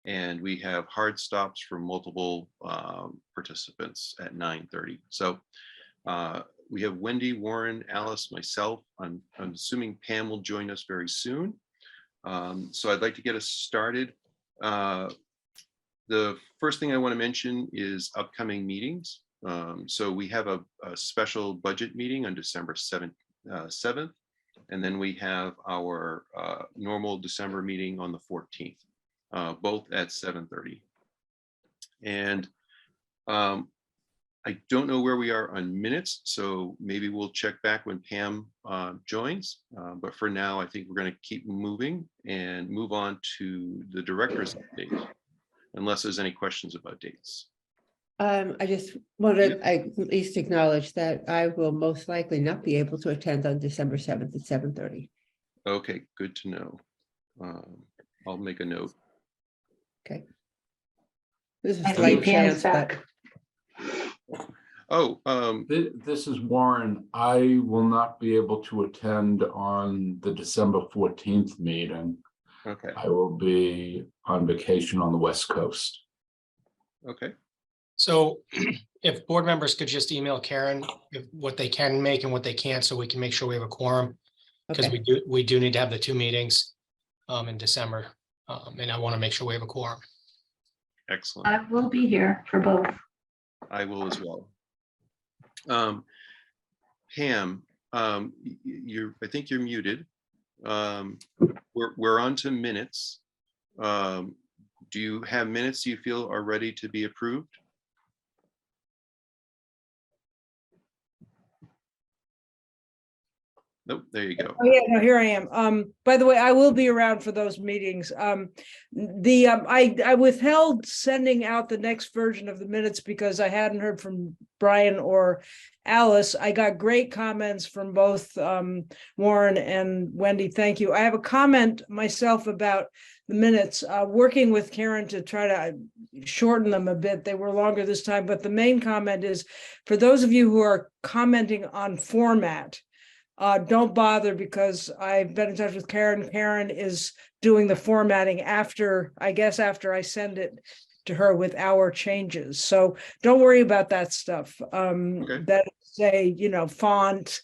And we have hard stops for multiple participants at 9:30. So we have Wendy, Warren, Alice, myself. I'm assuming Pam will join us very soon. So I'd like to get us started. The first thing I want to mention is upcoming meetings. So we have a special budget meeting on December 7th, and then we have our normal December meeting on the 14th, both at 7:30. And I don't know where we are on minutes, so maybe we'll check back when Pam joins. But for now, I think we're going to keep moving and move on to the director's update, unless there's any questions about dates. I just want to at least acknowledge that I will most likely not be able to attend on December 7th at 7:30. Okay, good to know. I'll make a note. Okay. This is I a slight see Pam is chance, but back. Oh, This is Warren. I will not be able to attend on the December 14th meeting. okay, I will be on vacation on the West Coast. okay, So if board members could just email Karen what they can make and what they can't, so we can make sure we have a quorum. Because okay. we do need to have the two meetings in December. And I want to make sure we have a quorum. excellent. I will be here for both. I will as well. Pam, I think you're muted. We're on to minutes. Do you have minutes you feel are ready to be approved? Nope, there you go. Oh yeah, no, here I am. By the way, I will be around for those meetings. I withheld sending out the next version of the minutes because I hadn't heard from Brian or Alice. I got great comments from both Warren and Wendy. Thank you. I have a comment myself about the minutes, working with Karen to try to shorten them a bit. They were longer this time, but the main comment is for those of you who are commenting on format, don't bother because I've been in touch with Karen. Karen is doing the formatting after I send it to her with our changes. So don't worry about that stuff. Okay. That say, font,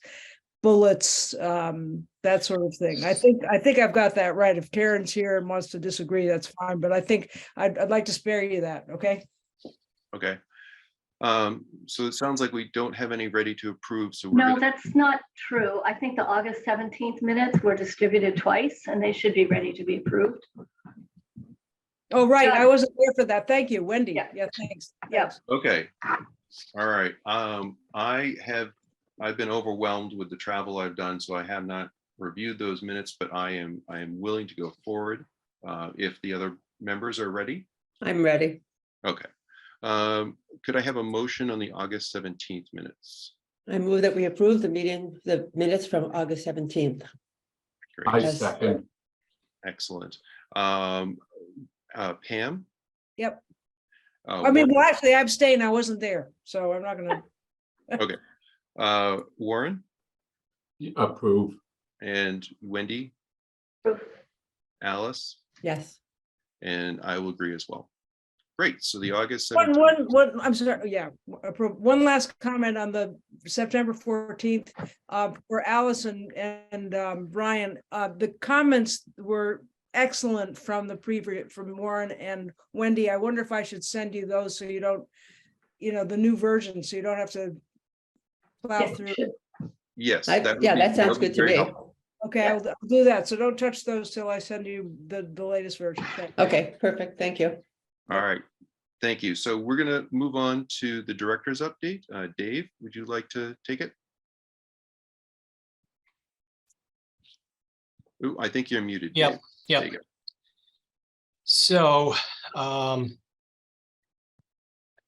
bullets, that sort of thing. I think I've got that right. If Karen's here and wants to disagree, that's fine. But I think I'd like to spare you that. Okay. Okay. So it sounds like we don't have any ready to approve. So No, that's not true. I think the August 17th minutes were distributed twice and they should be ready to be approved. Oh, right. Yeah. I wasn't there for that. Thank you, Wendy. Yeah. Yeah, thanks. Yeah. Thanks. Okay. All right. I've been overwhelmed with the travel I've done, so I have not reviewed those minutes, but I am willing to go forward if the other members are ready. I'm ready. Okay. Could I have a motion on the August 17th minutes? I move that we approve the minutes from August 17th. Great. I Yes. second. Excellent. Pam? Yep. Warren? Well, actually, I abstained. I wasn't there, so I'm not going to. Warren Approve. and Wendy, Approve. Alice, Yes. and I will agree as well. Great. So the August One, 17th. I'm sorry. Yeah. One last comment on the September 14th for Allison and Brian. The comments were excellent from Warren and Wendy. I wonder if I should send you those so you don't, the new version, so you don't have to plow Yes, through. you should. Yes. That sounds good to very me. helpful. Okay, Yeah. I'll do that. So don't touch those till I send you the latest version. Okay. Okay, perfect. Thank you. All right. Thank you. So we're going to move on to the director's update. Dave, would you like to take it? Ooh, I think you're muted. Yep, Dave. yep. There you go. So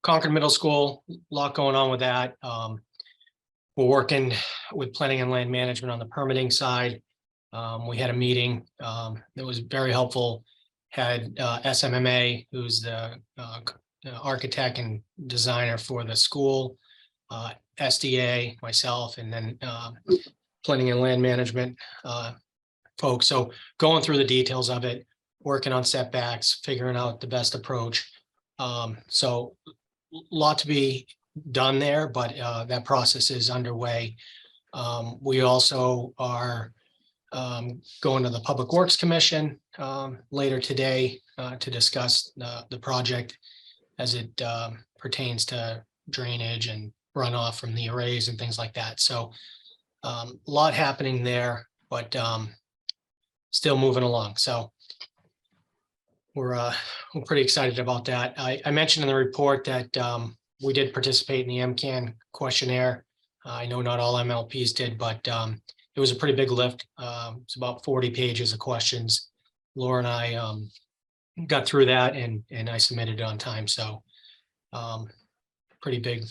Concord Middle School, a lot going on with that. We're working with planning and land management on the permitting side. We had a meeting that was very helpful. Had SMMA, who's the architect and designer for the school, SDA, myself, and then planning and land management folks. So going through the details of it, working on setbacks, figuring out the best approach. So a lot to be done there, but that process is underway. We also are going to the Public Works Commission later today to discuss the project as it pertains to drainage and runoff from the arrays and things like that. So a lot happening there, but still moving along. So we're pretty excited about that. I mentioned in the report that we did participate in the MCAN questionnaire. I know not all MLPs did, but it was a pretty big lift. It's about 40 pages of questions. Laura and I got through that and I submitted it on time. So pretty big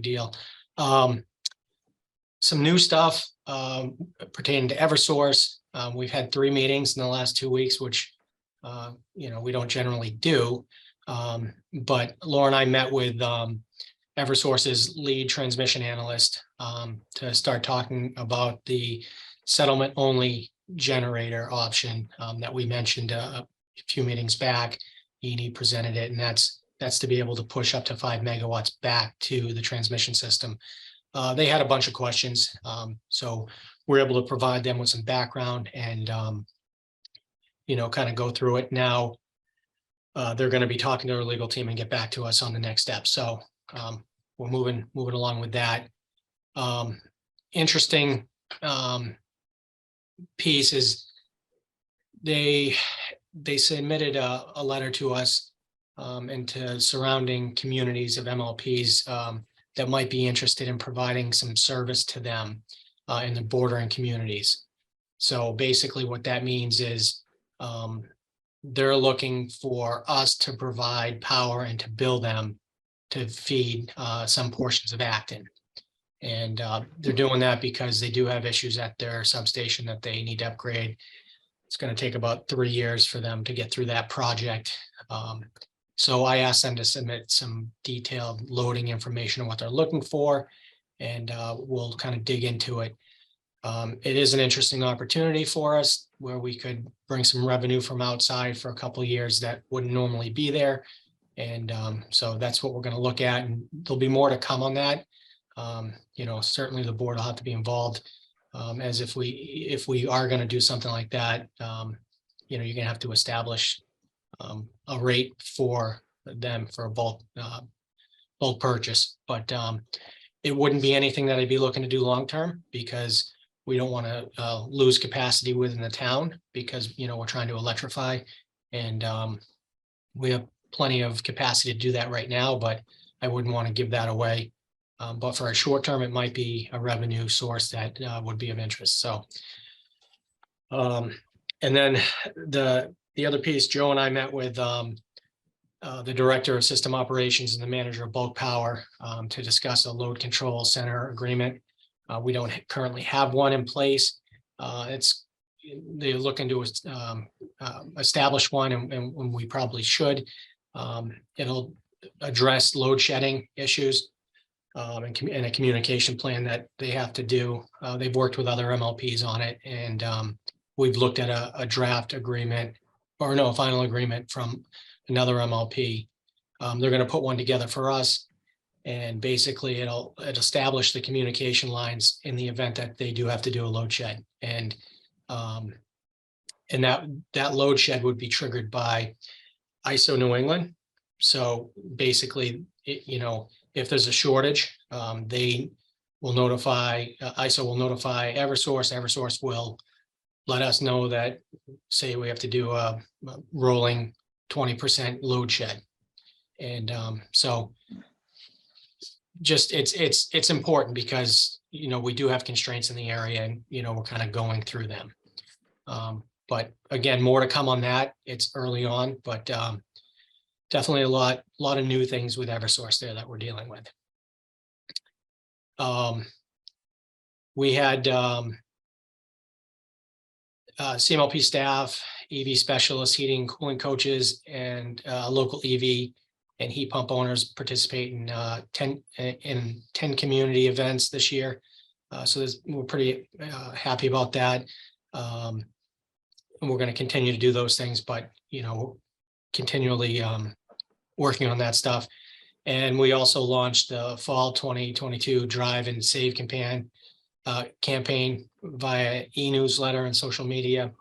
deal. Some new stuff pertaining to Eversource. We've had 3 meetings in the last 2 weeks, which we don't generally do. But Laura and I met with Eversource's lead transmission analyst to start talking about the settlement only generator option that we mentioned a few meetings back. He presented it, and that's to be able to push up to 5 megawatts back to the transmission system. They had a bunch of questions, so we're able to provide them with some background and kind of go through it. Now they're going to be talking to our legal team and get back to us on the next step. So we're moving along with that. Interesting piece is they submitted a letter to us and to surrounding communities of MLPs that might be interested in providing some service to them in the bordering communities. So basically what that means is they're looking for us to provide power and to bill them to feed some portions of Acton. And they're doing that because they do have issues at their substation that they need to upgrade. It's going to take about 3 years for them to get through that project. So I asked them to submit some detailed loading information on what they're looking for, and we'll kind of dig into it. It is an interesting opportunity for us where we could bring some revenue from outside for a couple of years that wouldn't normally be there. And so that's what we're going to look at, and there'll be more to come on that. Certainly the board will have to be involved, as if we are going to do something like that, you're going to have to establish a rate for them for a bulk purchase. But it wouldn't be anything that I'd be looking to do long term, because we don't want to lose capacity within the town, because we're trying to electrify, and we have plenty of capacity to do that right now, but I wouldn't want to give that away. But for a short term, it might be a revenue source that would be of interest. So, and then the other piece, Joe and I met with the director of system operations and the manager of bulk power to discuss a load control center agreement. We don't currently have one in place. They're looking to establish one, and we probably should. It'll address load shedding issues and a communication plan that they have to do. They've worked with other MLPs on it, and we've looked at a draft agreement, or no, a final agreement from another MLP. They're going to put one together for us, and basically it'll establish the communication lines in the event that they do have to do a load shed, and that load shed would be triggered by ISO New England. So basically, if there's a shortage, they will notify, ISO will notify Eversource. Eversource will let us know that, say we have to do a rolling 20% load shed. And so just it's important because, we do have constraints in the area, and, we're kind of going through them. But again, more to come on that. It's early on, but definitely a lot of new things with Eversource there that we're dealing with. We had CMLP staff, EV specialists, heating, cooling coaches, and local EV and heat pump owners participate in 10 community events this year. So we're pretty happy about that. we're going to continue to do those things, but, continually working on that stuff. And we also launched the fall 2022 Drive and Save campaign via e-newsletter and social media.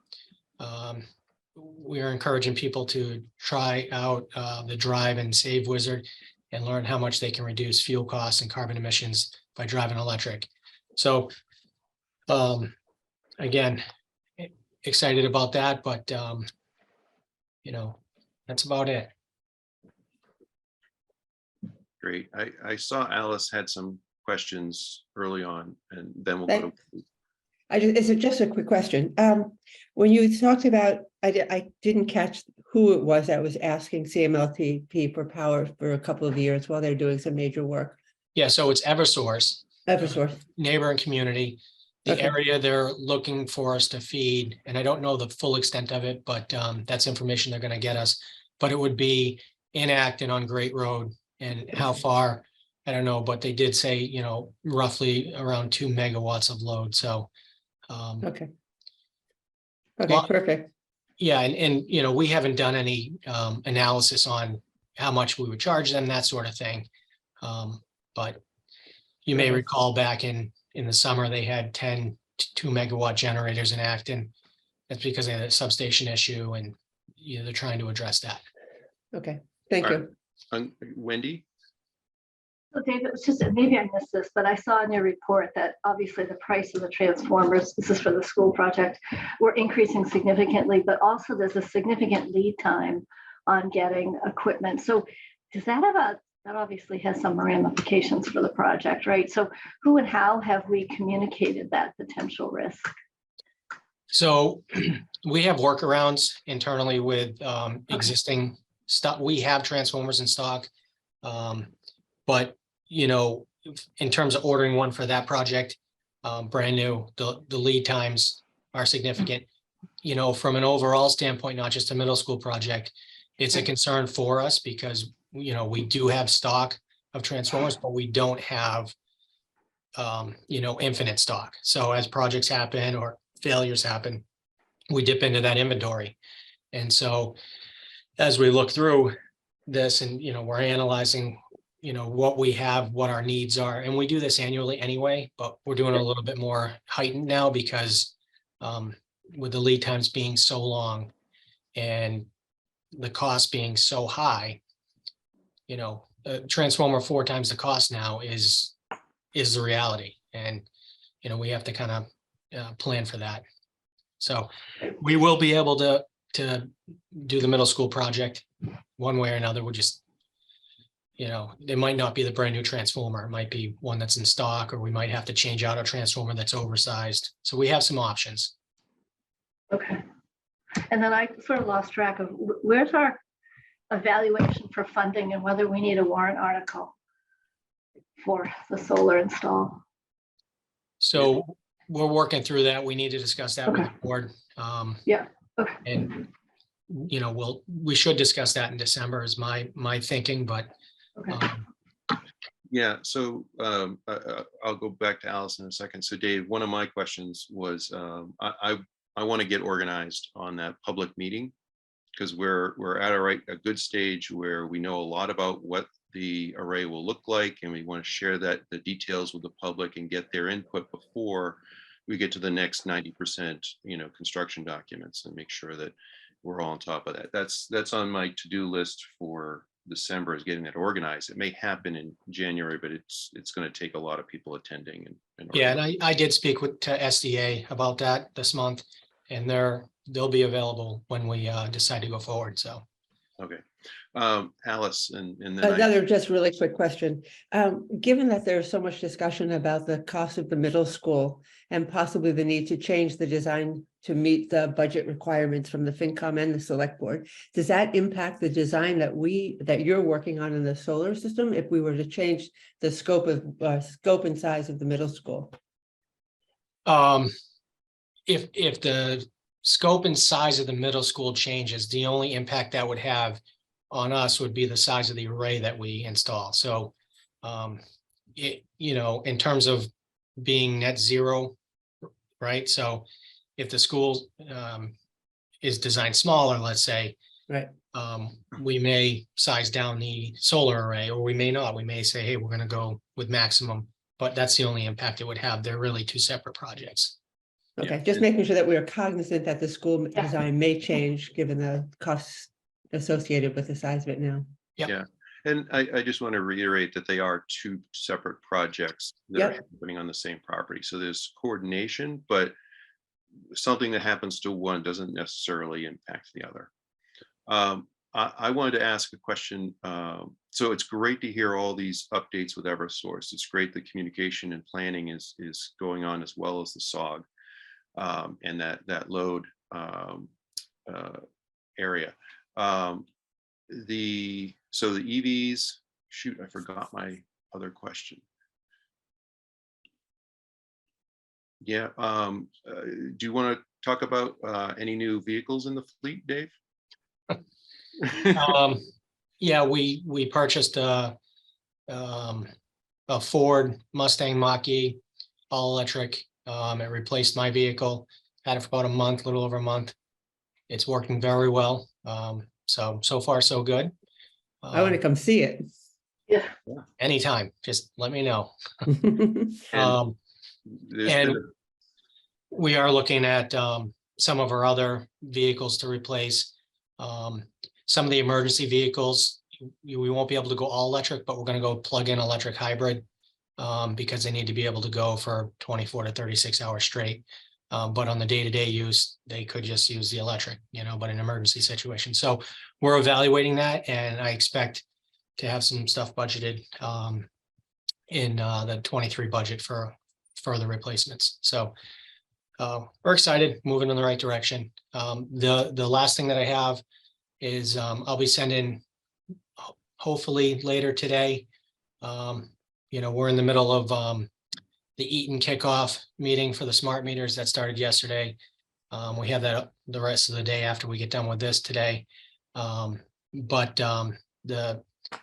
We are encouraging people to try out the Drive and Save Wizard and learn how much they can reduce fuel costs and carbon emissions by driving electric. So again, excited about that, but that's about it. Great. I saw Alice had some questions early on, and then we'll go to. It's just a quick question. When you talked about, I didn't catch who it was that was asking CMLTP for power for a couple of years while they're doing some major work. Yeah, so it's Eversource. Eversource. Neighbor and community. The Okay. area they're looking for us to feed, and I don't know the full extent of it, but that's information they're going to get us. But it would be in Acton on Great Road, and how far, I don't know, but they did say, roughly around 2 megawatts of load. So Okay. Okay, well, perfect. yeah, and we haven't done any analysis on how much we would charge them, that sort of thing. But you may Okay. recall back in the summer, they had 10 2-megawatt generators in Acton. That's because they had a substation issue, and they're trying to address that. Okay, thank All you. Wendy? So David, it was just, maybe I missed this, but I saw in your report that obviously the price of the transformers, this is for the school project, were increasing significantly, but also there's a significant lead time on getting equipment. So does that that obviously has some ramifications for the project, right? So who and how have we communicated that potential risk? So we have workarounds internally with existing stuff. We have transformers in stock. But, in terms of ordering one for that project, brand new, the lead times are significant. From an overall standpoint, not just a middle school project, it's a concern for us because, we do have stock of transformers, but we don't have, infinite stock. So as projects happen or failures happen, we dip into that inventory. And so as we look through this and, we're analyzing, what we have, what our needs are. And we do this annually anyway, but we're doing a little bit more heightened now because with the lead times being so long and the cost being so high, a transformer 4 times the cost now is the reality. And, we have to kind of plan for that. So we will be able to do the middle school project one way or another. We'll just, it might not be the brand new transformer. It might be one that's in stock, or we might have to change out a transformer that's oversized. So we have some options. Okay. And then I sort of lost track of where's our evaluation for funding and whether we need a warrant article for the solar install. So we're working through that. We need to discuss that with the board. Yeah. Okay. And, we should discuss that in December is my thinking, but Okay. Yeah, so I'll go back to Alice in a second. So Dave, one of my questions was, I want to get organized on that public meeting because we're at a good stage where we know a lot about what the array will look like, and we want to share the details with the public and get their input before we get to the next 90%, construction documents, and make sure that we're all on top of that. That's on my to-do list for December, is getting that organized. It may happen in January, but it's going to take a lot of people attending. Yeah, and I did speak to SDA about that this month, and they'll be available when we decide to go forward. So. Okay. Alice, and then Another just really quick question. Given that there's so much discussion about the cost of the middle school and possibly the need to change the design to meet the budget requirements from the FinCom and the select board, does that impact the design that you're working on in the solar system if we were to change the scope and size of the middle school? If the scope and size of the middle school changes, the only impact that would have on us would be the size of the array that we install. So, in terms of being net zero, right? So if the school is designed smaller, let's say, Right. we may size down the solar array, or we may not. We may say, hey, we're going to go with maximum, but that's the only impact it would have. They're really two separate projects. Okay, Yeah. just making sure that we are cognizant that the school Yeah. design may change given the costs associated with the size of it now. Yeah, and I just want to reiterate that they are two separate projects that are Yep. happening on the same property. So there's coordination, but something that happens to one doesn't necessarily impact the other. I wanted to ask a question. So it's great to hear all these updates with Eversource. It's great the communication and planning is going on as well as the SOG and that load area. So the EVs, shoot, I forgot my other question. Yeah, do you want to talk about any new vehicles in the fleet, Dave? Yeah, we purchased a Ford Mustang Mach-E, all electric. It replaced my vehicle. Had it for about a month, a little over a month. It's working very well. So far so good. I want to come see it. Yeah. Anytime, just let me know. And there's And been we are looking at some of our other vehicles to replace. Some of the emergency vehicles, we won't be able to go all electric, but we're going to go plug-in electric hybrid because they need to be able to go for 24 to 36 hours straight. But on the day-to-day use, they could just use the electric, but in an emergency situation. So we're evaluating that, and I expect to have some stuff budgeted in the 23 budget for further replacements. So we're excited, moving in the right direction. The last thing that I have is I'll be sending, hopefully later today. We're in the middle of the Eaton kickoff meeting for the smart meters that started yesterday. We have that the rest of the day after we get done with this today. But the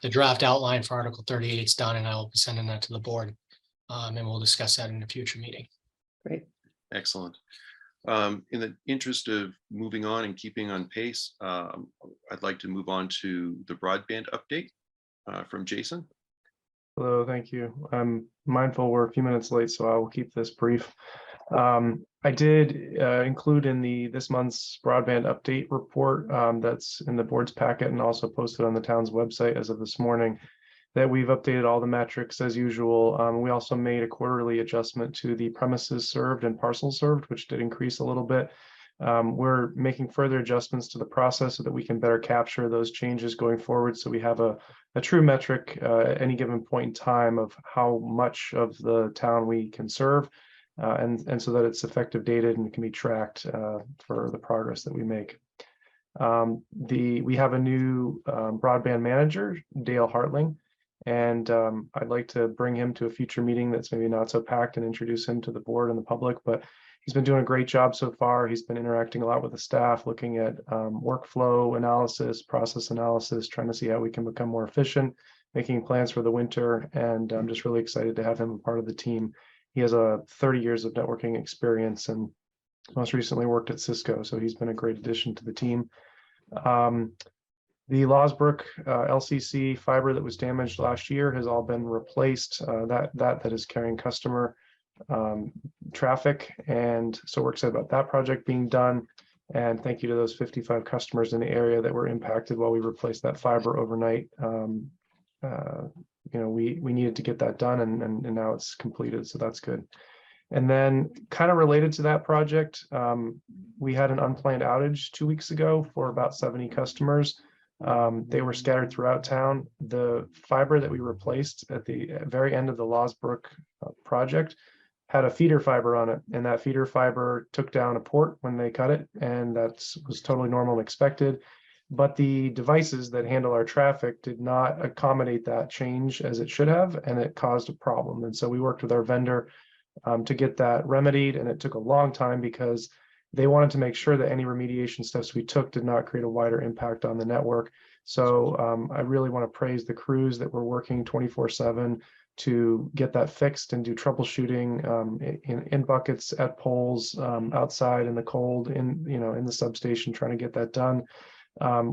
draft outline for Article 38 is done, and I will be sending that to the board. And we'll discuss that in a future meeting. Great. excellent. In the interest of moving on and keeping on pace, I'd like to move on to the broadband update from Jason. Hello, thank you. I'm mindful we're a few minutes late, so I will keep this brief. I did include in this month's broadband update report that's in the board's packet and also posted on the town's website as of this morning, that we've updated all the metrics as usual. We also made a quarterly adjustment to the premises served and parcels served, which did increase a little bit. We're making further adjustments to the process so that we can better capture those changes going forward. So we have a true metric at any given point in time of how much of the town we can serve, and so that it's effective dated and can be tracked for the progress that we make. We have a new broadband manager, Dale Hartling, and I'd like to bring him to a future meeting that's maybe not so packed and introduce him to the board and the public, but he's been doing a great job so far. He's been interacting a lot with the staff, looking at workflow analysis, process analysis, trying to see how we can become more efficient, making plans for the winter. And I'm just really excited to have him a part of the team. He has 30 years of networking experience and most recently worked at Cisco. So he's been a great addition to the team. The Losbrook LCC fiber that was damaged last year has all been replaced. That is carrying customer traffic, and so we're excited about that project being done. And thank you to those 55 customers in the area that were impacted while we replaced that fiber overnight. We needed to get that done, and now it's completed, so that's good. And then kind of related to that project, we had an unplanned outage 2 weeks ago for about 70 customers. They were scattered throughout town. The fiber that we replaced at the very end of the Losbrook project had a feeder fiber on it, and that feeder fiber took down a port when they cut it, and that was totally normal and expected. But the devices that handle our traffic did not accommodate that change as it should have, and it caused a problem. And so we worked with our vendor to get that remedied, and it took a long time because they wanted to make sure that any remediation steps we took did not create a wider impact on the network. So I really want to praise the crews that were working 24/7 to get that fixed and do troubleshooting in buckets at poles outside in the cold in the substation, trying to get that done.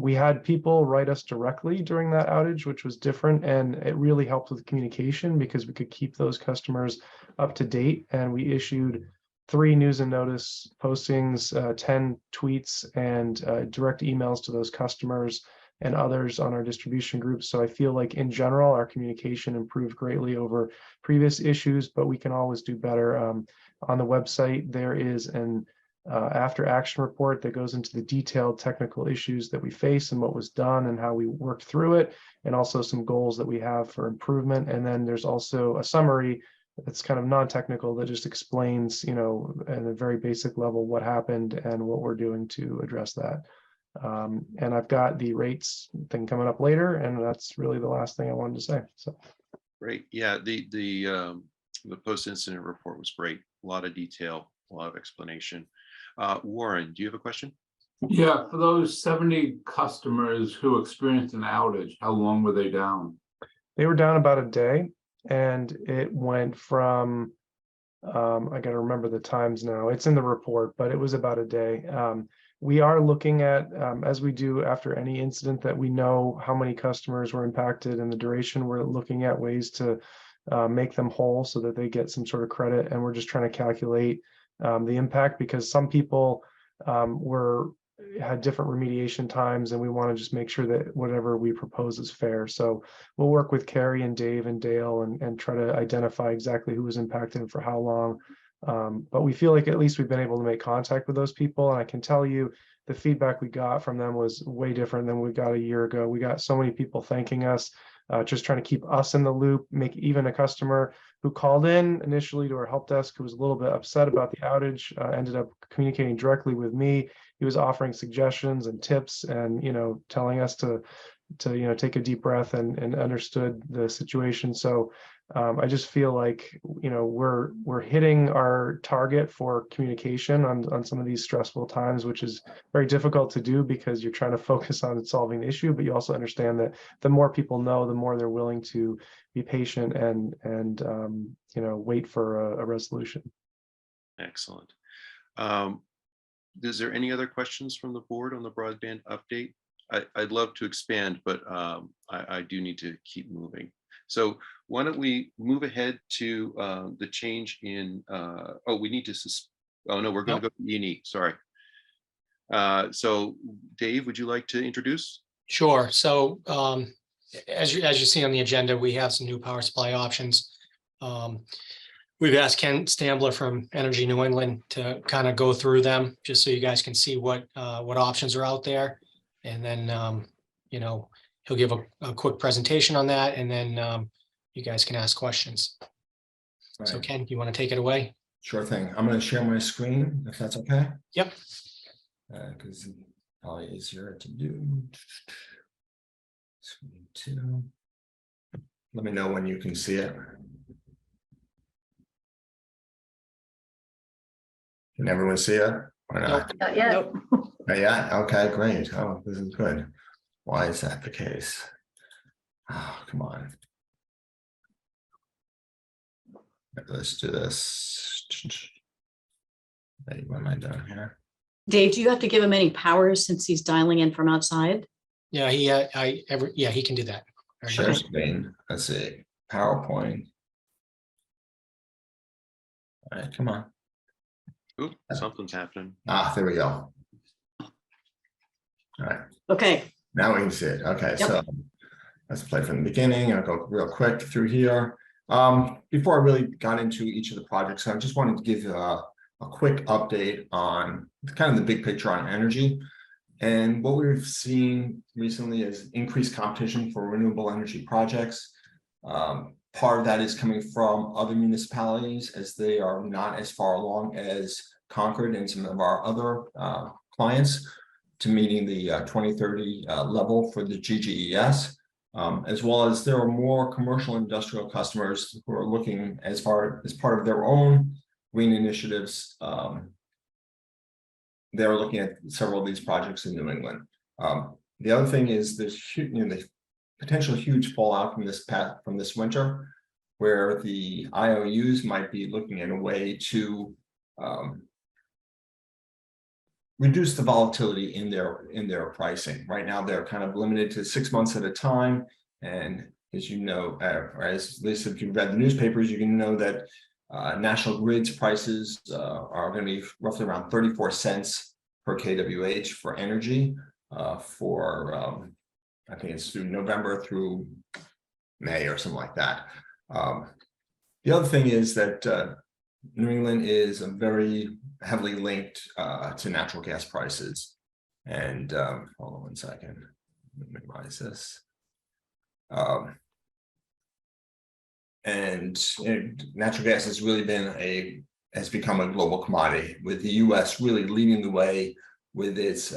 We had people write us directly during that outage, which was different, and it really helped with communication because we could keep those customers up to date. And we issued 3 news and notice postings, 10 tweets, and direct emails to those customers and others on our distribution groups. So I feel like in general, our communication improved greatly over previous issues, but we can always do better. On the website, there is an after action report that goes into the detailed technical issues that we face and what was done and how we worked through it, and also some goals that we have for improvement. And then there's also a summary that's kind of non-technical that just explains, at a very basic level what happened and what we're doing to address that. And I've got the rates thing coming up later, and that's really the last thing I wanted to say. So Great. Yeah, the post-incident report was great. A lot of detail, a lot of explanation. Warren, do you have a question? Yeah, for those 70 customers who experienced an outage, how long were they down? they were down about a day, and it went from I got to remember the times now. It's in the report, but it was about a day. We are looking at, as we do after any incident that we know how many customers were impacted and the duration, we're looking at ways to make them whole so that they get some sort of credit. And we're just trying to calculate the impact, because some people had different remediation times, and we want to just make sure that whatever we propose is fair. So we'll work with Carrie and Dave and Dale and try to identify exactly who was impacted and for how long. But we feel like at least we've been able to make contact with those people. And I can tell you the feedback we got from them was way different than we got a year ago. We got so many people thanking us, just trying to keep us in the loop. Make even a customer who called in initially to our help desk, who was a little bit upset about the outage, ended up communicating directly with me. He was offering suggestions and tips, and telling us to take a deep breath, and understood the situation. So I just feel like we're hitting our target for communication on some of these stressful times, which is very difficult to do because you're trying to focus on solving the issue, but you also understand that the more people know, the more they're willing to be patient and wait for a resolution. Excellent. Is there any other questions from the board on the broadband update? I'd love to expand, but I do need to keep moving. So why don't we move ahead to the change in, we need to, we're going to go to E&E, sorry. So Dave, would you like to introduce? Sure. So as you see on the agenda, we have some new power supply options. We've asked Ken Stambler from Energy New England to kind of go through them, just so you guys can see what options are out there. And then, he'll give a quick presentation on that, and then you guys can ask questions. Right. So Ken, you want to take it away? Sure thing. I'm going to share my screen, if that's okay. Yep. Because it's probably easier to do. Screen 2. Let me know when you can see it. Can everyone see it or not? Not yet. Nope. Not yet? Okay, great. Oh, this is good. Why is that the case? Oh, come on. Let's do this. Hey, what am I doing here? Dave, do you have to give him any powers since he's dialing in from outside? Yeah, he can do that. Share screen. Let's see. PowerPoint. All right, come on. Ooh, something's happening. There we go. All right. Okay. Now we can see it. Okay, Yep. so let's play from the beginning. I'll go real quick through here. Before I really got into each of the projects, I just wanted to give you a quick update on kind of the big picture on energy. And what we've seen recently is increased competition for renewable energy projects. Part of that is coming from other municipalities, as they are not as far along as Concord and some of our other clients to meeting the 2030 level for the GGES, as well as there are more commercial industrial customers who are looking as part of their own green initiatives. They're looking at several of these projects in New England. The other thing is there's the potential huge fallout from this winter. where the IOUs might be looking at a way to reduce the volatility in their pricing. Right now, they're kind of limited to 6 months at a time. And as you know, or as Lisa, if you've read the newspapers, you can know that National Grid's prices are going to be roughly around 34 cents per kWh for energy for I think it's through November through May or something like that. The other thing is that New England is very heavily linked to natural gas prices. And hold on 1 second, let me minimize this. Natural gas has really has become a global commodity, with the US really leading the way with its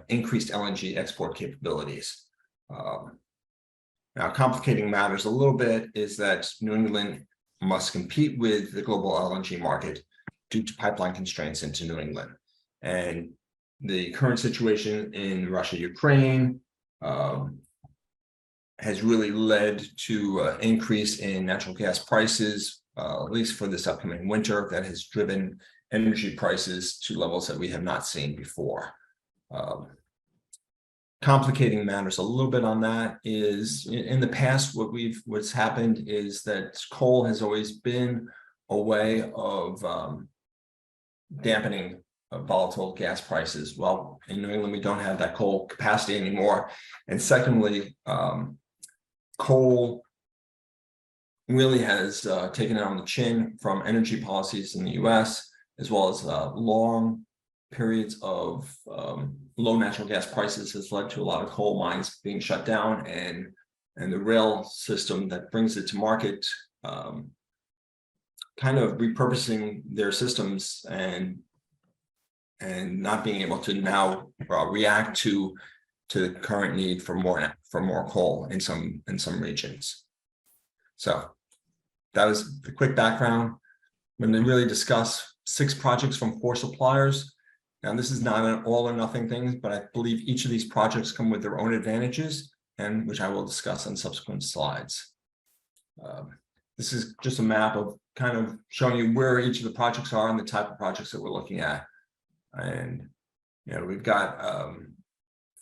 increased LNG export capabilities. Now, complicating matters a little bit is that New England must compete with the global LNG market due to pipeline constraints into New England. And the current situation in Russia, Ukraine has really led to an increase in natural gas prices, at least for this upcoming winter, that has driven energy prices to levels that we have not seen before. Complicating matters a little bit on that is, in the past, what's happened is that coal has always been a way of dampening volatile gas prices. Well, in New England, we don't have that coal capacity anymore. And secondly, coal really has taken it on the chin from energy policies in the US, as well as long periods of low natural gas prices has led to a lot of coal mines being shut down, and the rail system that brings it to market kind of repurposing their systems and not being able to now react to the current need for more coal in some regions. So that was the quick background. I'm going to really discuss 6 projects from 4 suppliers. Now, this is not an all or nothing thing, but I believe each of these projects come with their own advantages, and which I will discuss on subsequent slides. This is just a map of kind of showing you where each of the projects are and the type of projects that we're looking at. And we've got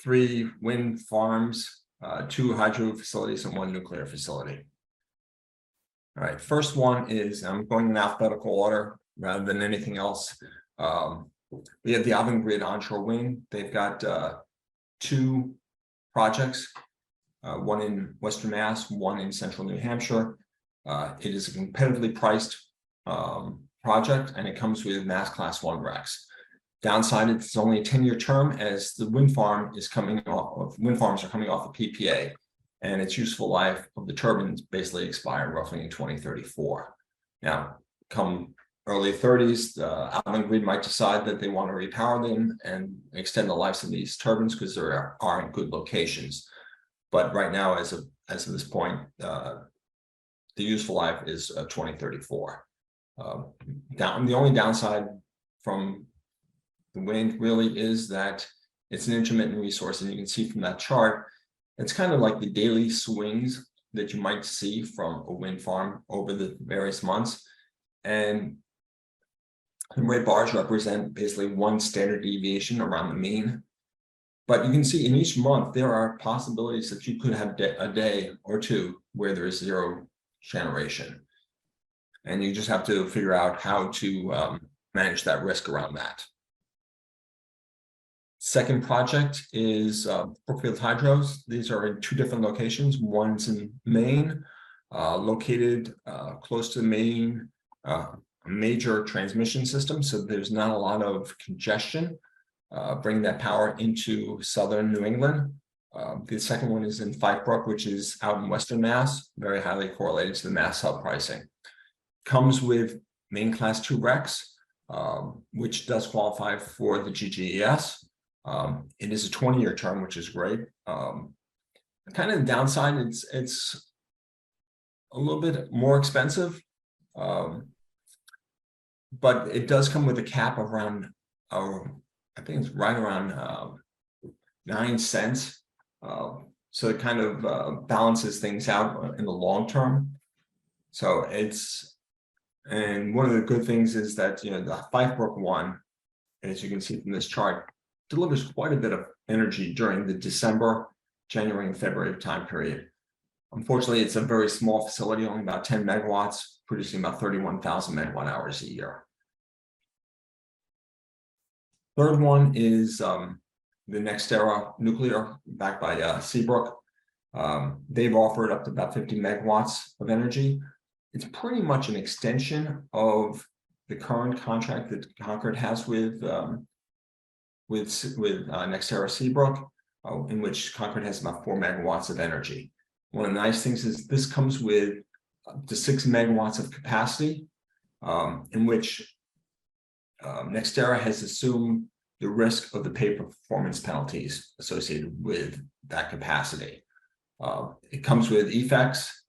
3 wind farms, 2 hydro facilities, and 1 nuclear facility. All right, first one is, I'm going in alphabetical order rather than anything else. We have the Concord onshore wind. They've got 2 projects, one in Western Mass, one in central New Hampshire. It is a competitively priced project, and it comes with Mass Class 1 RECs. Downside, it's only a 10-year term, as the wind farms are coming off the PPA, and its useful life of the turbines basically expire roughly in 2034. Now, come early 30s, Concord might decide that they want to repower them and extend the lives of these turbines because they are in good locations. But right now, as of this point, the useful life is 2034. The only downside from the wind really is that it's an intermittent resource, and you can see from that chart, it's kind of like the daily swings that you might see from a wind farm over the various months. And the red bars represent basically 1 standard deviation around the mean. But you can see in each month, there are possibilities that you could have a day or 2 where there is 0 generation. And you just have to figure out how to manage that risk around that. Second project is Brookfield Hydros. These are in 2 different locations. One's in Maine, located close to the main major transmission system, so there's not a lot of congestion bringing that power into southern New England. The second one is in Five Brook, which is out in Western Mass, very highly correlated to the Mass hub pricing. Comes with Main Class 2 RECs, which does qualify for the GGES. It is a 20-year term, which is great. Kind of the downside, it's a little bit more expensive, but it does come with a cap of around, I think it's right around 9 cents. So it kind of balances things out in the long term. So and one of the good things is that, the Five Brook one, as you can see from this chart, delivers quite a bit of energy during the December, January, and February time period. Unfortunately, it's a very small facility, only about 10 megawatts, producing about 31,000 megawatt hours a year. Third one is the NextEra Nuclear, backed by Seabrook. They've offered up to about 50 megawatts of energy. It's pretty much an extension of the current contract that Concord has with NextEra Seabrook, in which Concord has about 4 megawatts of energy. One of the nice things is this comes with up to 6 megawatts of capacity, in which NextEra has assumed the risk of the pay-for-performance penalties associated with that capacity. It comes with effects,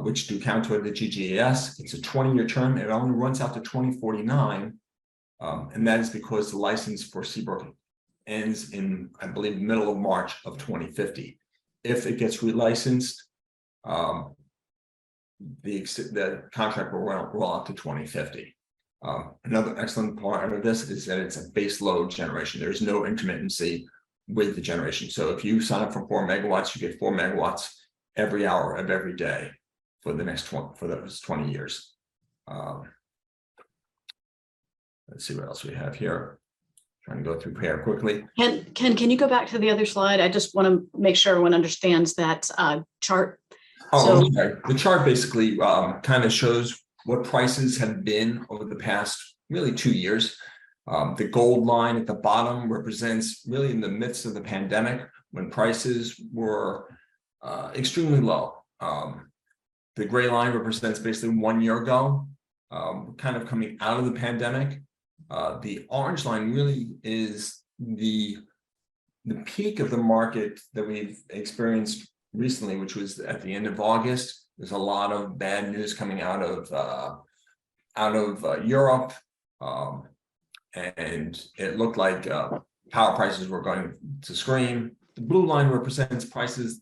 which do count toward the GGAS. It's a 20-year term. It only runs out to 2049, and that is because the license for Seabrook ends in, I believe, the middle of March of 2050. If it gets relicensed, the contract will roll out to 2050. Another excellent part of this is that it's a base load generation. There's no intermittency with the generation. So if you sign up for 4 megawatts, you get 4 megawatts every hour of every day for the next for those 20 years. Let's see what else we have here. Trying to go through here quickly. Ken, can you go back to the other slide? I just want to make sure everyone understands that chart. Oh, okay. The chart basically kind of shows what prices have been over the past really 2 years. The gold line at the bottom represents really in the midst of the pandemic when prices were extremely low. The gray line represents basically 1 year ago, kind of coming out of the pandemic. The orange line really is the peak of the market that we've experienced recently, which was at the end of August. There's a lot of bad news coming out of Europe, and it looked like power prices were going to scream. The blue line represents prices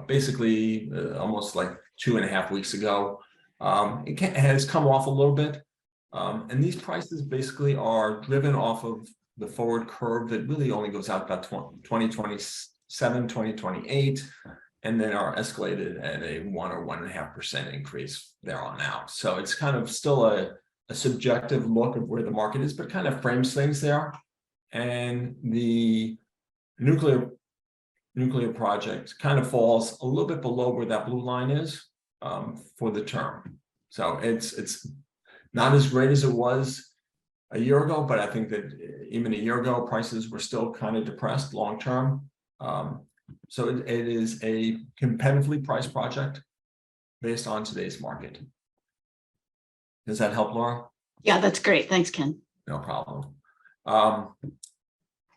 basically almost like 2.5 weeks ago. It has come off a little bit. And these prices basically are driven off of the forward curve that really only goes out about 2027, 2028, and then are escalated at a 1 or 1.5% increase there on out. So it's kind of still a subjective look of where the market is, but kind of frames things there. And the nuclear project kind of falls a little bit below where that blue line is for the term. So it's not as great as it was a year ago, but I think that even a year ago, prices were still kind of depressed long term. So it is a competitively priced project based on today's market. Does that help, Laura? Yeah, that's great. Thanks, Ken. No problem.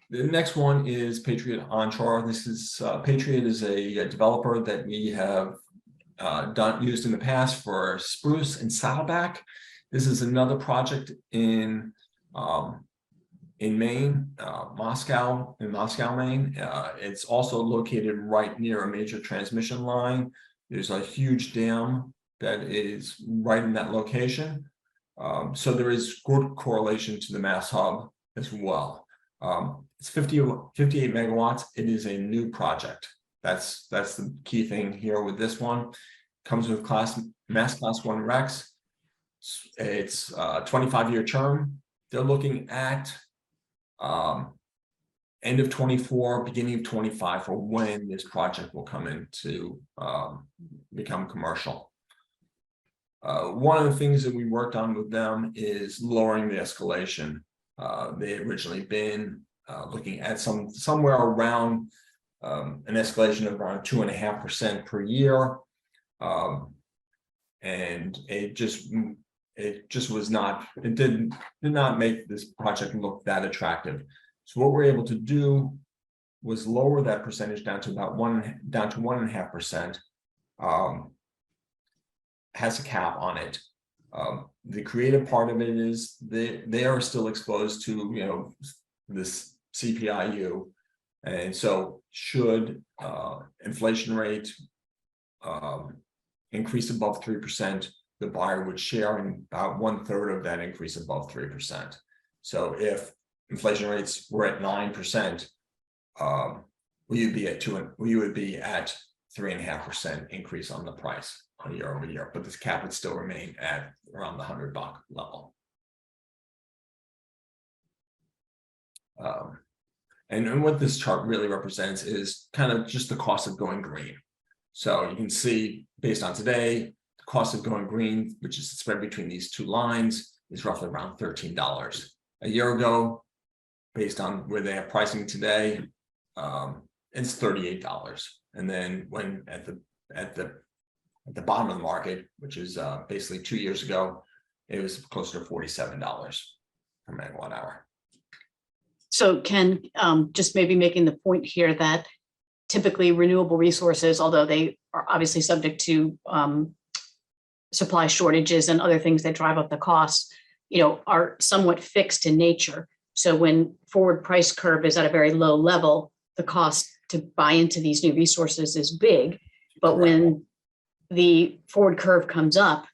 The next one is Patriot Onshore. This is Patriot is a developer that we have used in the past for Spruce and Saddleback. This is another project in Maine, Moscow, Maine. It's also located right near a major transmission line. There's a huge dam that is right in that location. So there is good correlation to the Mass Hub as well. It's 58 megawatts. It is a new project. That's the key thing here with this one. Comes with Mass Class 1 RECs. It's a 25-year term. They're looking at end of 24, beginning of 25 for when this project will come in to become commercial. One of the things that we worked on with them is lowering the escalation. They had originally been looking at somewhere around an escalation of around 2.5% per year. And it just was not, it did not make this project look that attractive. So what we're able to do was lower that percentage down to about 1.5%. Has a cap on it. The creative part of it is they are still exposed to this CPIU, and so should inflation rate increase above 3%, the buyer would share in about 1/3 of that increase above 3%. So if inflation rates were at 9%, we would be at 3.5% increase on the price on year over year, but this cap would still remain at around the $100 level. And what this chart really represents is kind of just the cost of going green. So you can see based on today, the cost of going green, which is the spread between these two lines, is roughly around $13. A year ago, based on where they have pricing today, it's $38. And then when at the bottom of the market, which is basically 2 years ago, it was closer to $47 per megawatt hour. So Ken, just maybe making the point here that typically renewable resources, although they are obviously subject to supply shortages and other things that drive up the costs, are somewhat fixed in nature. So when forward price curve is at a very low level, the cost to buy into these new resources is big. But when the forward curve comes up,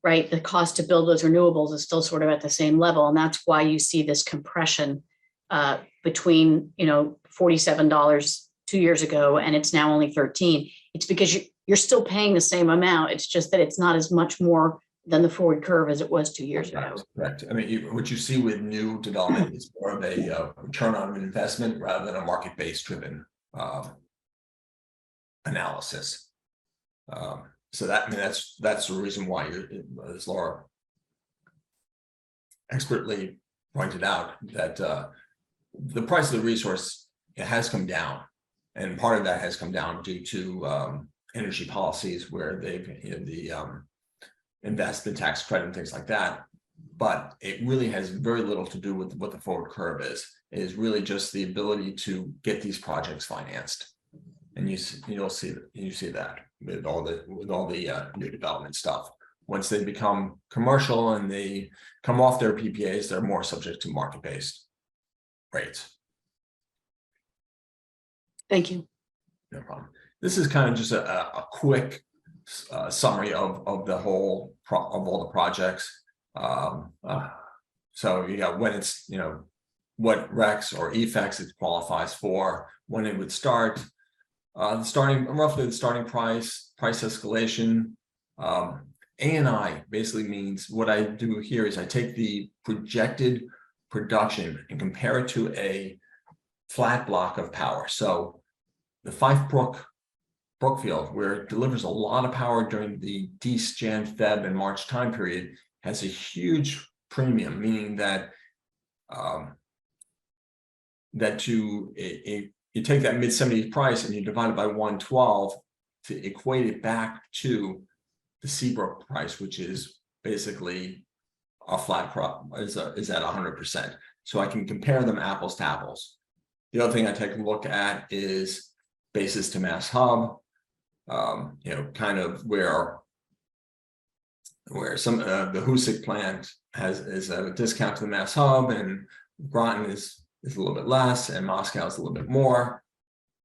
right, the cost to build those renewables is still sort of at the same level. And that's why you see this compression between, $47 2 years ago, and it's now only 13. It's because you're still paying the same amount. It's just that it's not as much more than the forward curve as it was 2 years ago. Correct. I mean, what you see with new development is more of a return on investment rather than a market-based driven analysis. So that's the reason why as Laura expertly pointed out, that the price of the resource, it has come down, and part of that has come down due to energy policies where they've investment tax credit and things like that. But it really has very little to do with what the forward curve is. It is really just the ability to get these projects financed, and you see that with all the new development stuff. Once they become commercial and they come off their PPAs, they're more subject to market-based rates. Thank you. No problem. This is kind of just a quick summary of all the projects. So you got when it's what RECs or EFECs it qualifies for, when it would start, roughly the starting price escalation. ANI basically means, what I do here is I take the projected production and compare it to a flat block of power. So the Fife Brookfield, where it delivers a lot of power during the Dec, Jan, Feb, and March time period, has a huge premium, meaning that you take that mid-70s price and you divide it by 112 to equate it back to the Seabrook price, which is basically a flat crop, is at 100%. So I can compare them apples to apples. The other thing I take a look at is basis to mass hub, kind of where some the Hoosick plant is a discount to the mass hub, and Groton is a little bit less, and Moscow is a little bit more.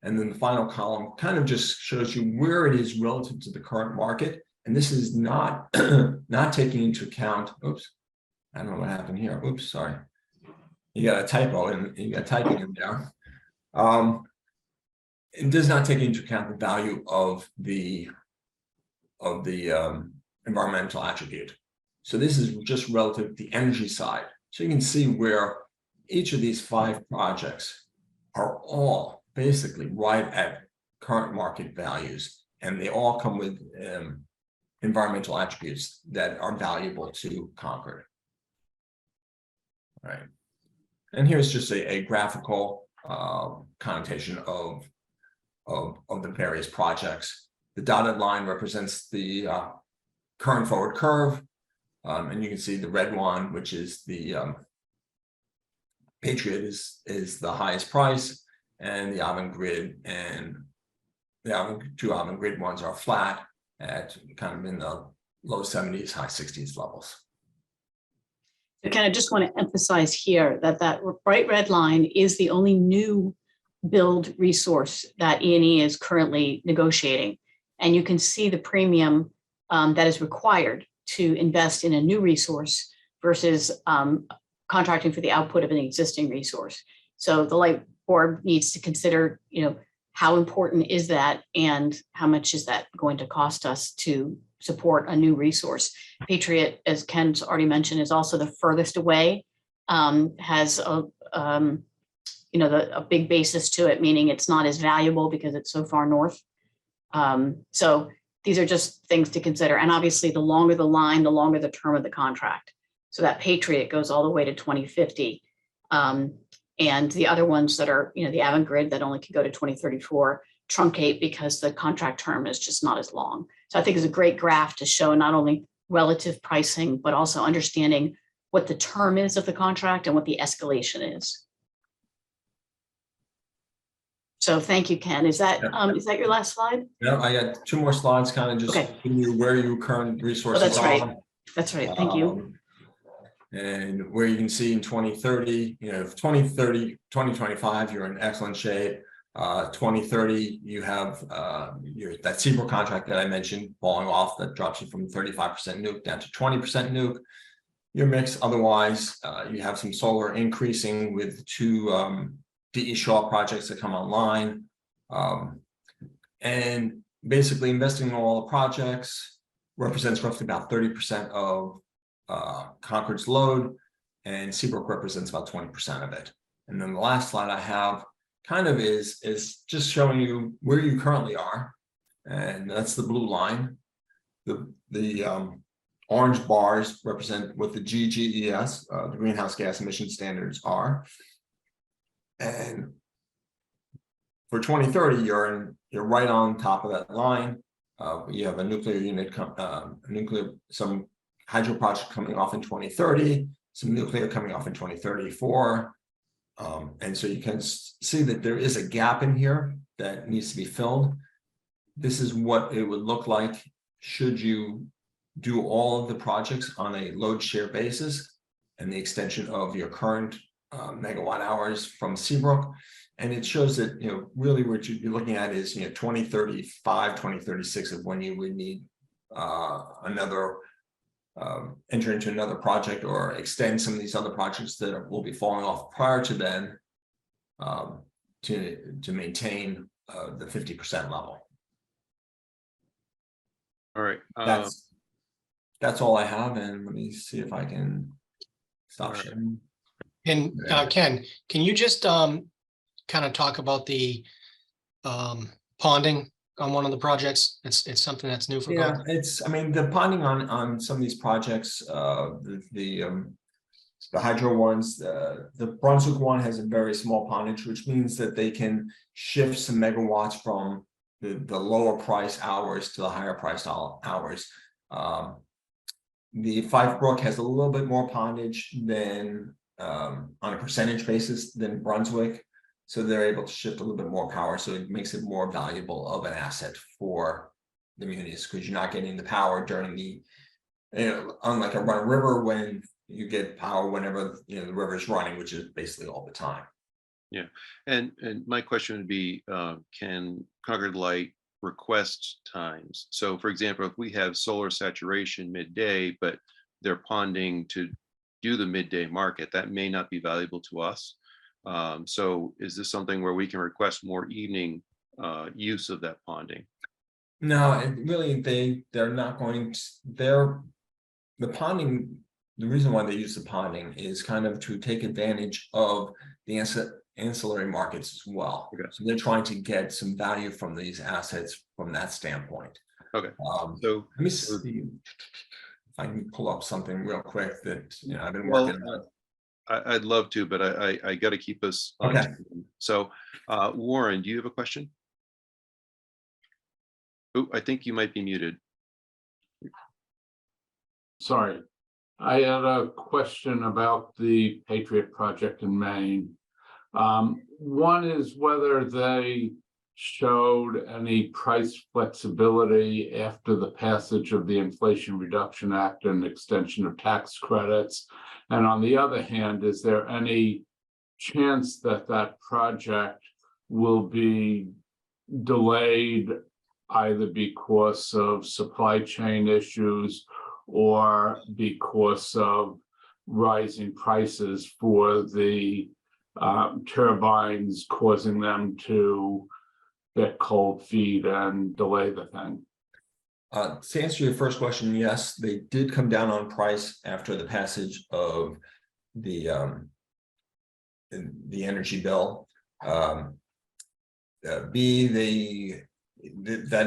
And then the final column kind of just shows you where it is relative to the current market. And this is not not taking into account, oops, I don't know what happened here. Oops, sorry. You got a typo and you got typing in there. It does not take into account the value of the environmental attribute. So this is just relative to the energy side. So you can see where each of these 5 projects are all basically right at current market values, and they all come with environmental attributes that are valuable to Concord. All right. And here's just a graphical connotation of the various projects. The dotted line represents the current forward curve, and you can see the red one, which is the Patriot, is the highest price, and the Avangrid and the two Avangrid ones are flat at kind of in the low 70s, high 60s levels. I kind of just want to emphasize here that bright red line is the only new build resource that E&E is currently negotiating. And you can see the premium that is required to invest in a new resource versus contracting for the output of an existing resource. So the light board needs to consider, how important is that and how much is that going to cost us to support a new resource? Patriot, as Ken's already mentioned, is also the furthest away, has a big basis to it, meaning it's not as valuable because it's so far north. So these are just things to consider. And obviously, the longer the line, the longer the term of the contract. So that Patriot goes all the way to 2050. And the other ones that are, the Avangrid that only can go to 2034 truncate because the contract term is just not as long. So I think it's a great graph to show not only relative pricing, but also understanding what the term is of the contract and what the escalation is. So thank you, Ken. Is that your last slide? No, I got 2 more slides, kind of just Okay. giving you where your current resources that's right. are. That's right. Thank you. And where you can see in 2030, 2025, you're in excellent shape. 2030, you have that Seabrook contract that I mentioned falling off, that drops you from 35% nuke down to 20% nuke. Your mix, otherwise, you have some solar increasing with 2 DE Shaw projects that come online. And basically investing in all the projects represents roughly about 30% of Concord's load, and Seabrook represents about 20% of it. And then the last slide I have kind of is just showing you where you currently are, and that's the blue line. The orange bars represent what the GGES, the greenhouse gas emission standards, are. And for 2030, you're right on top of that line. You have a nuclear unit, some hydro project coming off in 2030, some nuclear coming off in 2034. And so you can see that there is a gap in here that needs to be filled. This is what it would look like should you do all of the projects on a load share basis and the extension of your current megawatt hours from Seabrook. And it shows that, really what you'd be looking at is, 2035, 2036 of when you would need enter into another project or extend some of these other projects that will be falling off prior to then, to maintain the 50% level. All right. That's all I have, and let me see if I can stop Right. sharing. And Ken, can you just kind of talk about the ponding on one of the projects? It's something that's new for Yeah, Concord. the ponding on some of these projects, the hydro ones, the Brunswick one has a very small pondage, which means that they can shift some megawatts from the lower price hours to the higher price hours. The Fife Brook has a little bit more pondage than on a percentage basis than Brunswick. So they're able to shift a little bit more power. So it makes it more valuable of an asset for the munis, because you're not getting the power during the, unlike a run river when you get power whenever the river is running, which is basically all the time. Yeah, and my question would be, can Concord Light request times? So for example, if we have solar saturation midday, but they're ponding to do the midday market, that may not be valuable to us. So is this something where we can request more evening use of that ponding? No, really, they're not going to, the ponding, the reason why they use the ponding is kind of to take advantage of the ancillary markets as well. Okay. So they're trying to get some value from these assets from that standpoint. Okay. So let me see if I can pull up something real quick that I've been working on. I'd love to, but I got to keep us on. Okay. So Warren, do you have a question? Oh, I think you might be muted. Sorry, I had a question about the Patriot project in Maine. One is whether they showed any price flexibility after the passage of the Inflation Reduction Act and extension of tax credits. And on the other hand, is there any chance that that project will be delayed either because of supply chain issues or because of rising prices for the turbines, causing them to get cold feet and delay the thing? To answer your first question, yes, they did come down on price after the passage of the energy bill. That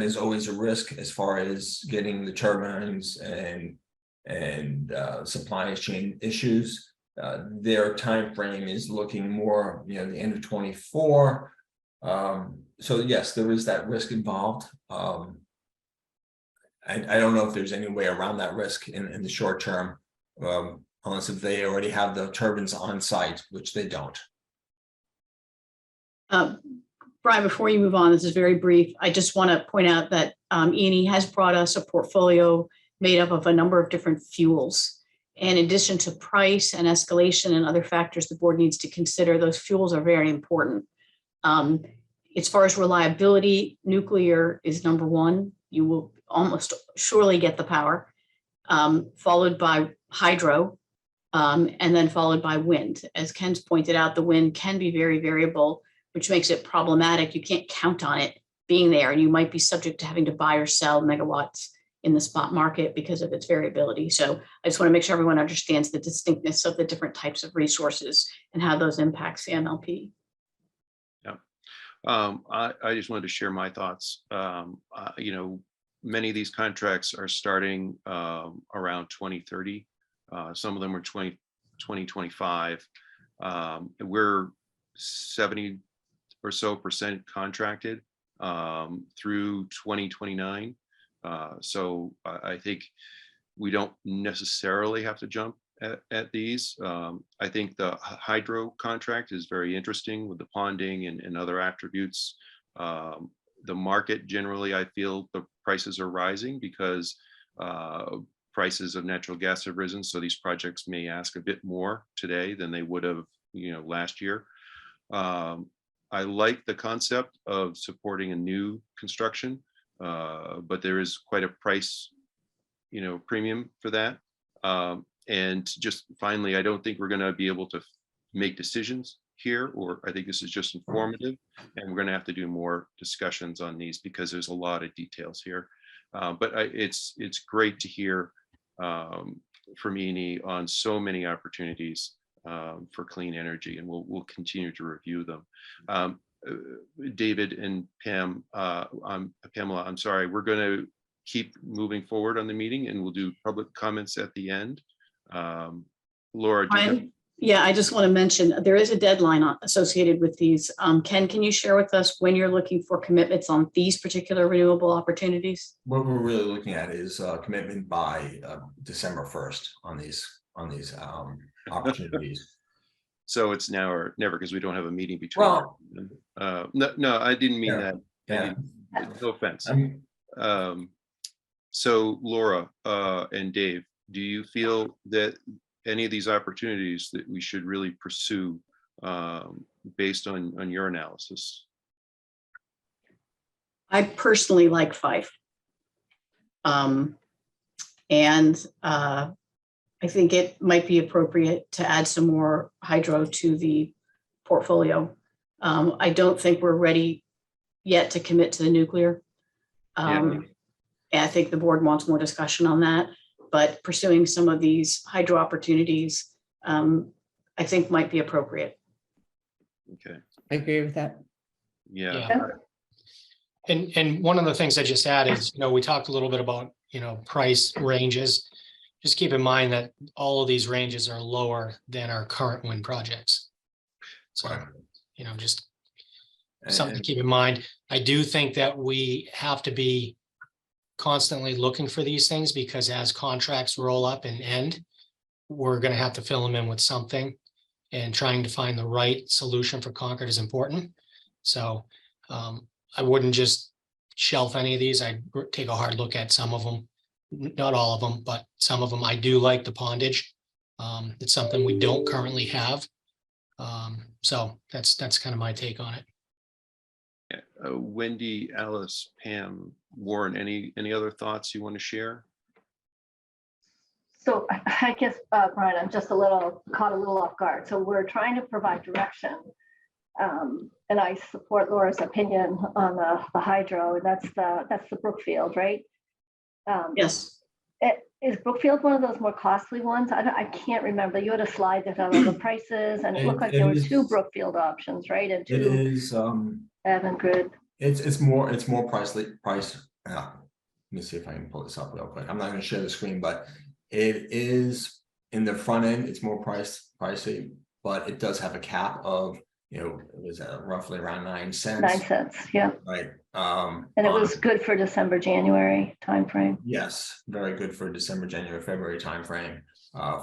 is always a risk as far as getting the turbines and supply chain issues. Their time frame is looking more, the end of 24. So yes, there is that risk involved. I don't know if there's any way around that risk in the short term, unless if they already have the turbines on site, which they don't. Brian, before you move on, this is very brief. I just want to point out that E&E has brought us a portfolio made up of a number of different fuels. And in addition to price and escalation and other factors the board needs to consider, those fuels are very important. As far as reliability, nuclear is number one. You will almost surely get the power, followed by hydro, and then followed by wind. As Ken's pointed out, the wind can be very variable, which makes it problematic. You can't count on it being there, and you might be subject to having to buy or sell megawatts in the spot market because of its variability. So I just want to make sure everyone understands the distinctness of the different types of resources and how those impacts the MLP. Yeah, I just wanted to share my thoughts. Many of these contracts are starting around 2030. Some of them are 2025. We're 70% or so contracted through 2029. So I think we don't necessarily have to jump at these. I think the hydro contract is very interesting with the ponding and other attributes. The market generally, I feel the prices are rising because prices of natural gas have risen. So these projects may ask a bit more today than they would have, last year. I like the concept of supporting a new construction, but there is quite a price, premium for that. And just finally, I don't think we're going to be able to make decisions here, or I think this is just informative, and we're going to have to do more discussions on these because there's a lot of details here. But it's great to hear from E&E on so many opportunities for clean energy, and we'll continue to review them. David and Pamela, I'm sorry, we're going to keep moving forward on the meeting, and we'll do public comments at the end. Laura, yeah, I just want to mention there is a deadline associated with these. Ken, can you share with us when you're looking for commitments on these particular renewable opportunities? What we're really looking at is commitment by December 1st on these opportunities. So it's now or never, because we don't have a meeting between. Well, no, I didn't mean that. Yeah. No offense. So Laura and Dave, do you feel that any of these opportunities that we should really pursue based on your analysis? I personally like 5. And I think it might be appropriate to add some more hydro to the portfolio. I don't think we're ready yet to commit to the nuclear. And I think the board wants more discussion on that, but pursuing some of these hydro opportunities, I think might be appropriate. Okay. I agree with that. Yeah. And one of the things I just added is, we talked a little bit about, price ranges. Just keep in mind that all of these ranges are lower than our current wind projects. So, just something to keep in mind. I do think that we have to be constantly looking for these things, because as contracts roll up and end, we're going to have to fill them in with something, and trying to find the right solution for Concord is important. So I wouldn't just shelf any of these. I'd take a hard look at some of them, not all of them, but some of them. I do like the pondage. It's something we don't currently have. So that's kind of my take on it. Wendy, Alice, Pam, Warren, any other thoughts you want to share? So I guess, Brian, I'm just caught a little off guard. So we're trying to provide direction. And I support Laura's opinion on the hydro, and that's the Brookfield, right? Yes. Is Brookfield one of those more costly ones? I can't remember. You had a slide that had all the prices, and it looked like there were two Brookfield options, right? And It two is, Avangrid. it's more price. Let me see if I can pull this up real quick. I'm not gonna share the screen, but it is in the front end, it's more pricey, but it does have a cap of, it was roughly around 9 cents. 9 cents, yeah. Right. And it was good for December, January timeframe. Yes, very good for December, January, February timeframe.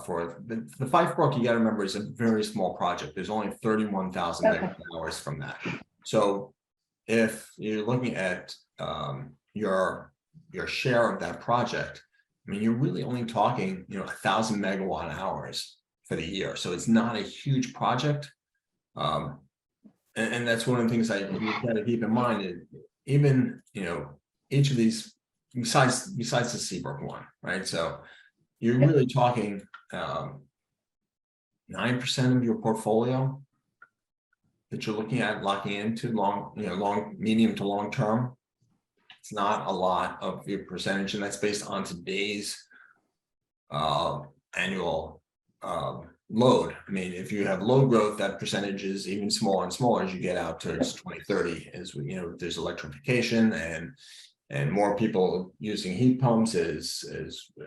For the Fife Brook, you got to remember, is a very small project. There's only 31,000 Okay. megawatt hours from that. So if you're looking at your share of that project, I mean, you're really only talking, 1,000 megawatt hours for the year. So it's not a huge project. And that's one of the things you got to keep in mind. Even, each of these, besides the Seabrook one, right? So you're really talking 9% of your portfolio that you're looking at locking into medium to long term. It's not a lot of your percentage, and that's based on today's annual load. I mean, if you have load growth, that percentage is even smaller and smaller as you get out towards 2030, as there's electrification and more people using heat pumps as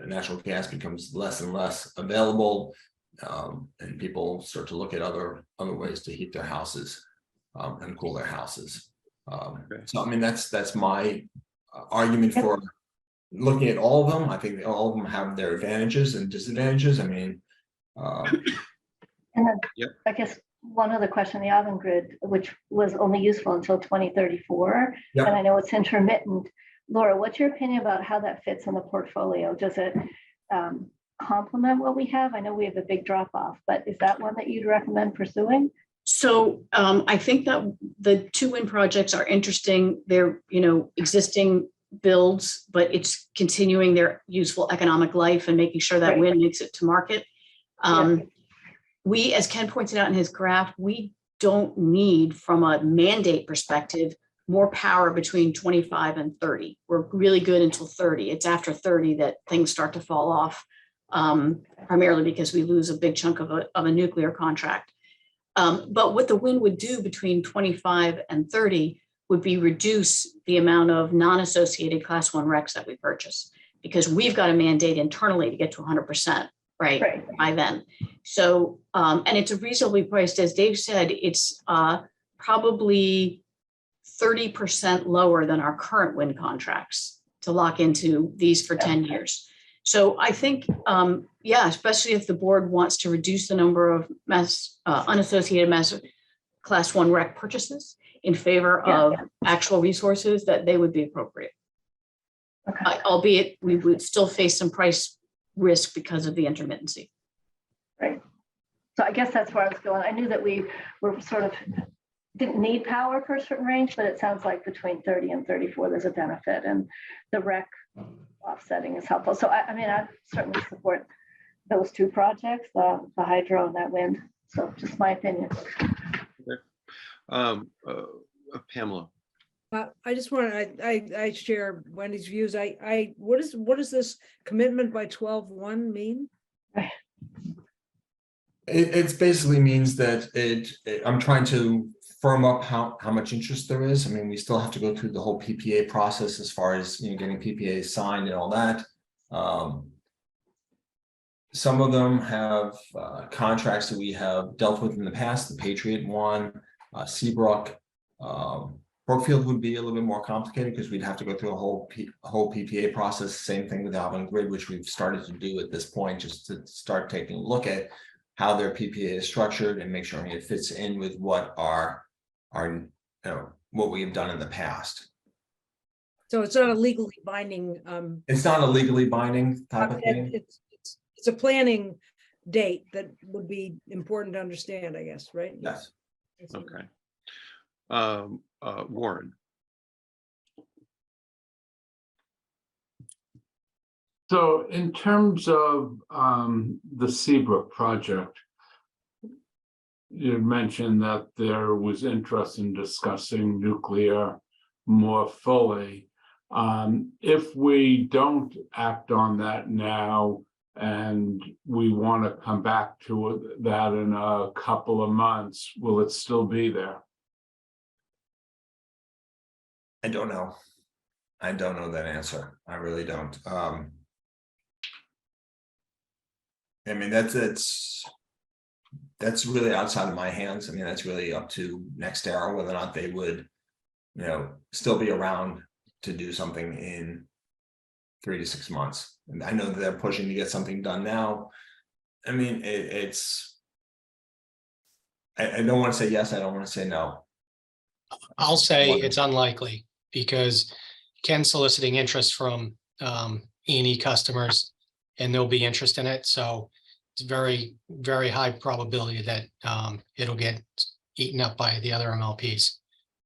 natural gas becomes less and less available, and people start to look at other ways to heat their houses and cool their houses. So I mean, that's my argument for looking at all of them. I think all of them have their advantages and disadvantages. I mean, and then I guess one other question, the Avangrid, which was only useful until 2034, and I know it's intermittent. Laura, what's your opinion about how that fits in the portfolio? Does it complement what we have? I know we have a big drop off, but is that one that you'd recommend pursuing? So I think that the two wind projects are interesting. They're, existing builds, but it's continuing their useful economic life and making sure that wind makes it to market. We, as Ken pointed out in his graph, we don't need, from a mandate perspective, more power between 25 and 30. We're really good until 30. It's after 30 that things start to fall off, primarily because we lose a big chunk of a nuclear contract. But what the wind would do between 25 and 30 would be reduce the amount of non-associated class 1 RECs that we purchase, because we've got a mandate internally to get to 100%. Right by then. So, and it's a reasonably priced, as Dave said, it's probably 30% lower than our current wind contracts to lock into these for 10 years. So I think, especially if the board wants to reduce the number of unassociated class 1 REC purchases in favor of actual resources, that they would be appropriate. Okay. Albeit we would still face some price risk because of the intermittency. Right. So I guess that's where I was going. I knew that we were sort of didn't need power for a certain range, but it sounds like between 30 and 34, there's a benefit, and the REC offsetting is helpful. So I mean, I certainly support those two projects, the hydro and that wind. So just my opinion. Pamela. I just want to, I share Wendy's views. What does this commitment by 12/1 mean? It basically means that I'm trying to firm up how much interest there is. I mean, we still have to go through the whole PPA process as far as getting PPAs signed and all that. Some of them have contracts that we have dealt with in the past, the Patriot one, Seabrook. Brookfield would be a little bit more complicated because we'd have to go through a whole PPA process. Same thing with Avangrid, which we've started to do at this point, just to start taking a look at how their PPA is structured and make sure it fits in with what what we have done in the past. So it's not a legally binding. It's not a legally binding type of thing. It's a planning date that would be important to understand, I guess, right? Yes. Okay. Warren. So in terms of the Seabrook project, you had mentioned that there was interest in discussing nuclear more fully. If we don't act on that now and we want to come back to that in a couple of months, will it still be there? I don't know. I don't know that answer. I really don't. I mean, that's really outside of my hands. I mean, that's really up to Nextera whether or not they would, still be around to do something in 3 to 6 months. And I know that they're pushing to get something done now. I mean, I don't want to say yes. I don't want to say no. I'll say it's unlikely because Ken's soliciting interest from E&E customers and there'll be interest in it. So it's very, very high probability that it'll get eaten up by the other MLPs.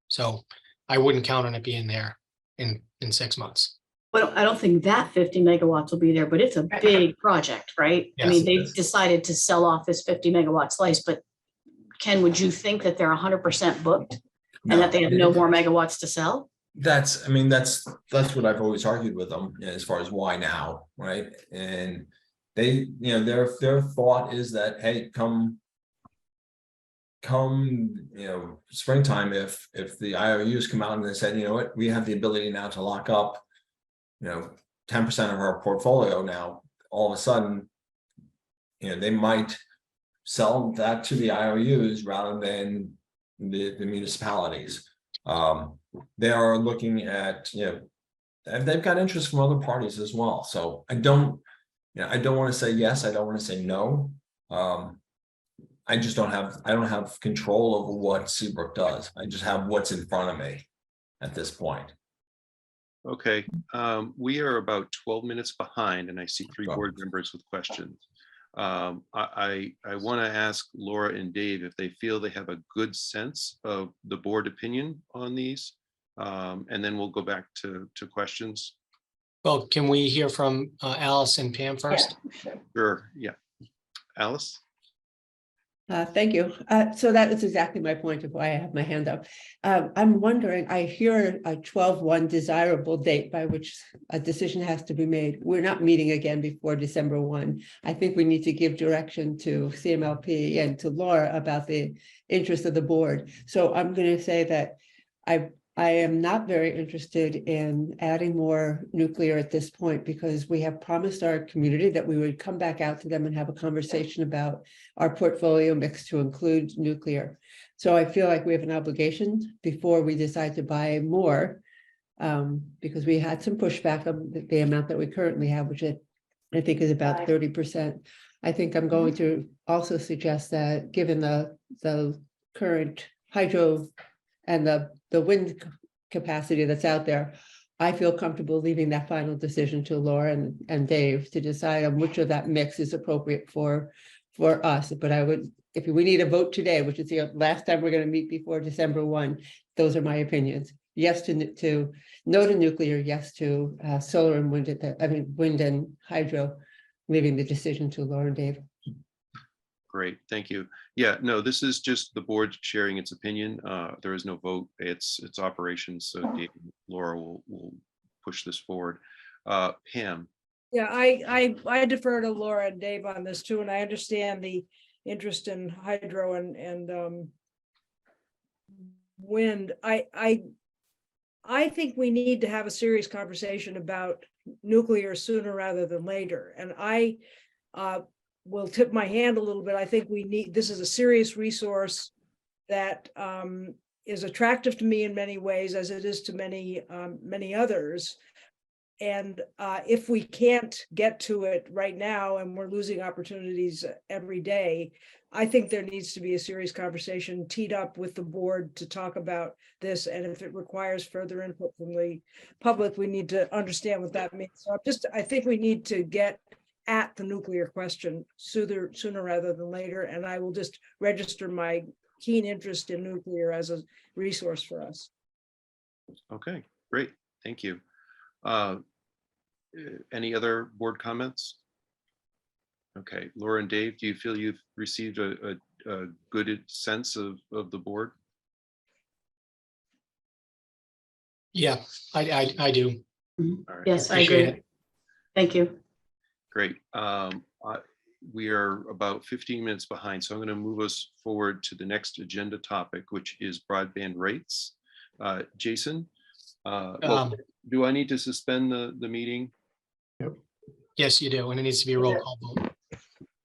So I wouldn't count on it being there in 6 months. But I don't think that 50 megawatts will be there, but it's a big project, right? I Yes, mean, it they've is. decided to sell off this 50 megawatt slice, but Ken, would you think that they're 100% booked and that they have no more megawatts to sell? I mean, that's what I've always argued with them as far as why now, right? And they, their thought is that, hey, come springtime, if the IOUs come out and they said, you know what, we have the ability now to lock up 10% of our portfolio now, all of a sudden, they might sell that to the IOUs rather than the municipalities. They are looking at, and they've got interest from other parties as well. So I don't want to say yes. I don't want to say no. I don't have control over what Seabrook does. I just have what's in front of me at this point. Okay, we are about 12 minutes behind and I see 3 board members with questions. I want to ask Laura and Dave if they feel they have a good sense of the board opinion on these. And then we'll go back to questions. Well, can we hear from Alice and Pam first? Yeah, sure. Sure, yeah. Alice? Thank you. So that is exactly my point of why I have my hand up. I'm wondering, I hear a 12/1 desirable date by which a decision has to be made. We're not meeting again before December 1. I think we need to give direction to CMLP and to Laura about the interest of the board. So I'm going to say that I am not very interested in adding more nuclear at this point because we have promised our community that we would come back out to them and have a conversation about our portfolio mix to include nuclear. So I feel like we have an obligation before we decide to buy more, because we had some pushback on the amount that we currently have, which I think is about 30%. I think I'm going to also suggest that given the current hydro and the wind capacity that's out there, I feel comfortable leaving that final decision to Laura and Dave to decide on which of that mix is appropriate for us. But I would, if we need a vote today, which is the last time we're going to meet before December 1, those are my opinions. Yes to no to nuclear, yes to solar and wind, wind and hydro, leaving the decision to Laura and Dave. Great, thank you. Yeah, no, this is just the board sharing its opinion. There is no vote. It's operations. So Dave and Laura will push this forward. Pam. Yeah, I defer to Laura and Dave on this too, and I understand the interest in hydro and wind. I think we need to have a serious conversation about nuclear sooner rather than later. And I will tip my hand a little bit. I think this is a serious resource that is attractive to me in many ways, as it is to many others. And if we can't get to it right now and we're losing opportunities every day, I think there needs to be a serious conversation teed up with the board to talk about this. And if it requires further input from the public, we need to understand what that means. So I think we need to get at the nuclear question sooner rather than later. And I will just register my keen interest in nuclear as a resource for us. Okay, great. Thank you. Any other board comments? Okay, Laura and Dave, do you feel you've received a good sense of the board? Yeah, I do. Mhm. All right, Yes, I Appreciate agree. Thank you. great. We are about 15 minutes behind, so I'm going to move us forward to the next agenda topic, which is broadband rates. Jason, well, do I need to suspend the meeting? Yes, you do, and it needs to be a roll call vote.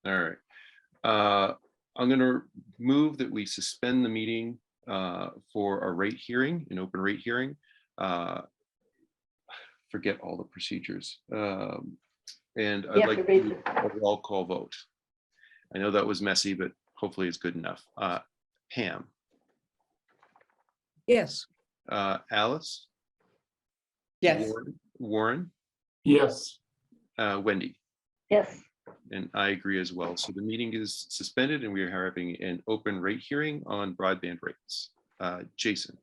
All right. I'm going to move that we suspend the meeting for a rate hearing, an open rate hearing. Forget all the procedures. And I'd like to do a roll call vote. I know that was messy, but hopefully it's good enough. Pam, Yes. Alice, Yes. Warren, Yes. Wendy, Yes. and I agree as well. So the meeting is suspended and we are having an open rate hearing on broadband rates. Jason.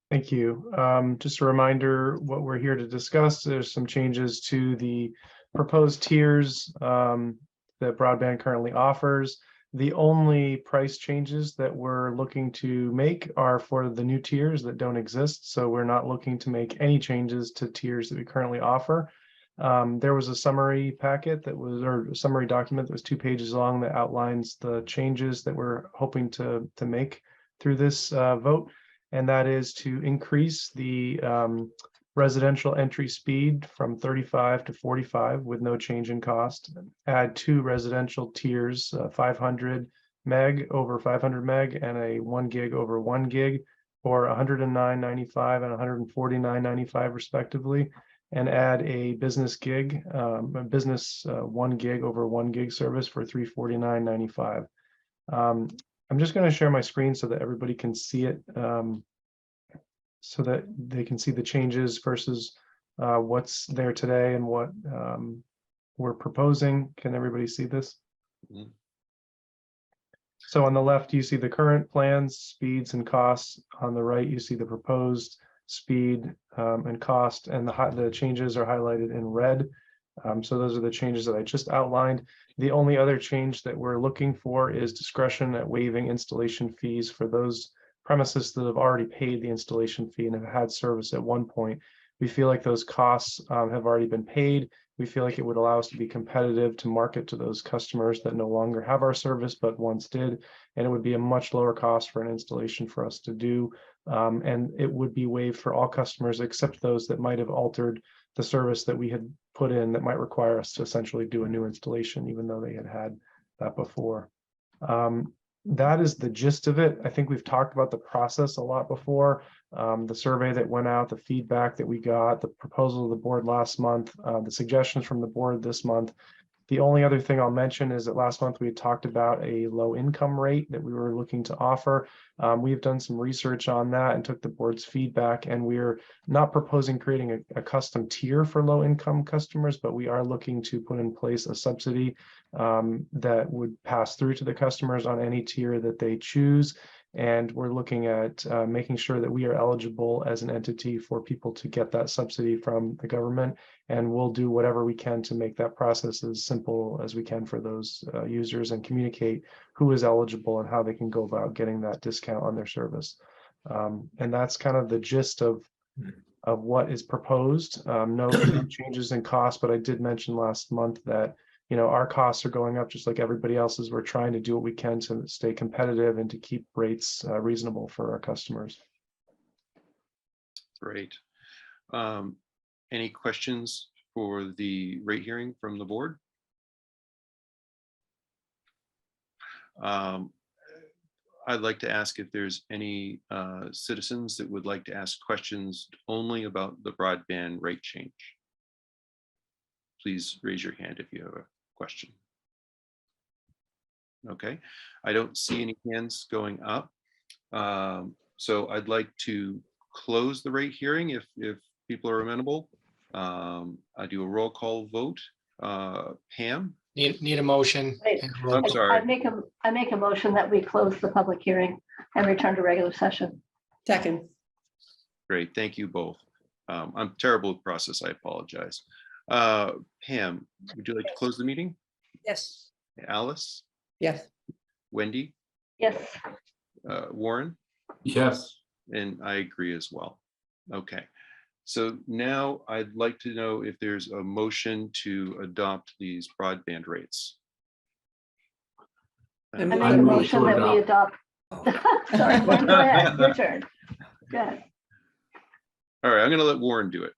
Thank you. Just a reminder, what we're here to discuss, there's some changes to the proposed tiers that broadband currently offers. The only price changes that we're looking to make are for the new tiers that don't exist. So we're not looking to make any changes to tiers that we currently offer. There was a summary packet that was, or a summary document that was 2 pages long that outlines the changes that we're hoping to make through this vote. And that is to increase the residential entry speed from 35 to 45 with no change in cost. Add 2 residential tiers, 500 meg over 500 meg and a 1 gig over 1 gig, for $109.95 and $149.95 respectively. And add a business gig, a business 1 gig over 1 gig service for $349.95. I'm just going to share my screen so that everybody can see it, so that they can see the changes versus what's there today and what we're proposing. Can everybody see this? Mhm. So on the left, you see the current plans, speeds and costs. On the right, you see the proposed speed and cost, and the changes are highlighted in red. So those are the changes that I just outlined. The only other change that we're looking for is discretion at waiving installation fees for those premises that have already paid the installation fee and have had service at one point. We feel like those costs have already been paid. We feel like it would allow us to be competitive to market to those customers that no longer have our service but once did, and it would be a much lower cost for an installation for us to do, and it would be waived for all customers except those that might have altered the service that we had put in that might require us to essentially do a new installation even though they had that before. That is the gist of it. I think we've talked about the process a lot before. The survey that went out, the feedback that we got, the proposal of the board last month, the suggestions from the board this month. The only other thing I'll mention is that last month we had talked about a low income rate that we were looking to offer. We've done some research on that and took the board's feedback, and we're not proposing creating a custom tier for low income customers, but we are looking to put in place a subsidy that would pass through to the customers on any tier that they choose. And we're looking at making sure that we are eligible as an entity for people to get that subsidy from the government. And we'll do whatever we can to make that process as simple as we can for those users and communicate who is eligible and how they can go about getting that discount on their service. And that's kind of the gist of what is proposed. No changes in cost, but I did mention last month that our costs are going up just like everybody else's. We're trying to do what we can to stay competitive and to keep rates reasonable for our customers. Great. Any questions for the rate hearing from the board? I'd like to ask if there's any citizens that would like to ask questions only about the broadband rate change. Please raise your hand if you have a question. Okay, I don't see any hands going up. So I'd like to close the rate hearing if people are amenable. I do a roll call vote. Pam? Need a motion. Wait, and a roll I'm call. sorry. I make a motion that we close the public hearing and return to regular session. Second. Great, thank you both. I'm terrible with process, I apologize. Pam, would you like to close the meeting? Yes. Alice, Yes, Wendy, Yes, Warren, Yes, and I agree as well. Okay, so now I'd like to know if there's a motion to adopt these broadband rates. I I move make that a we- motion that we adopt. Sorry, Warren, go ahead, your turn. Go ahead. All right, I'm gonna let Warren do it.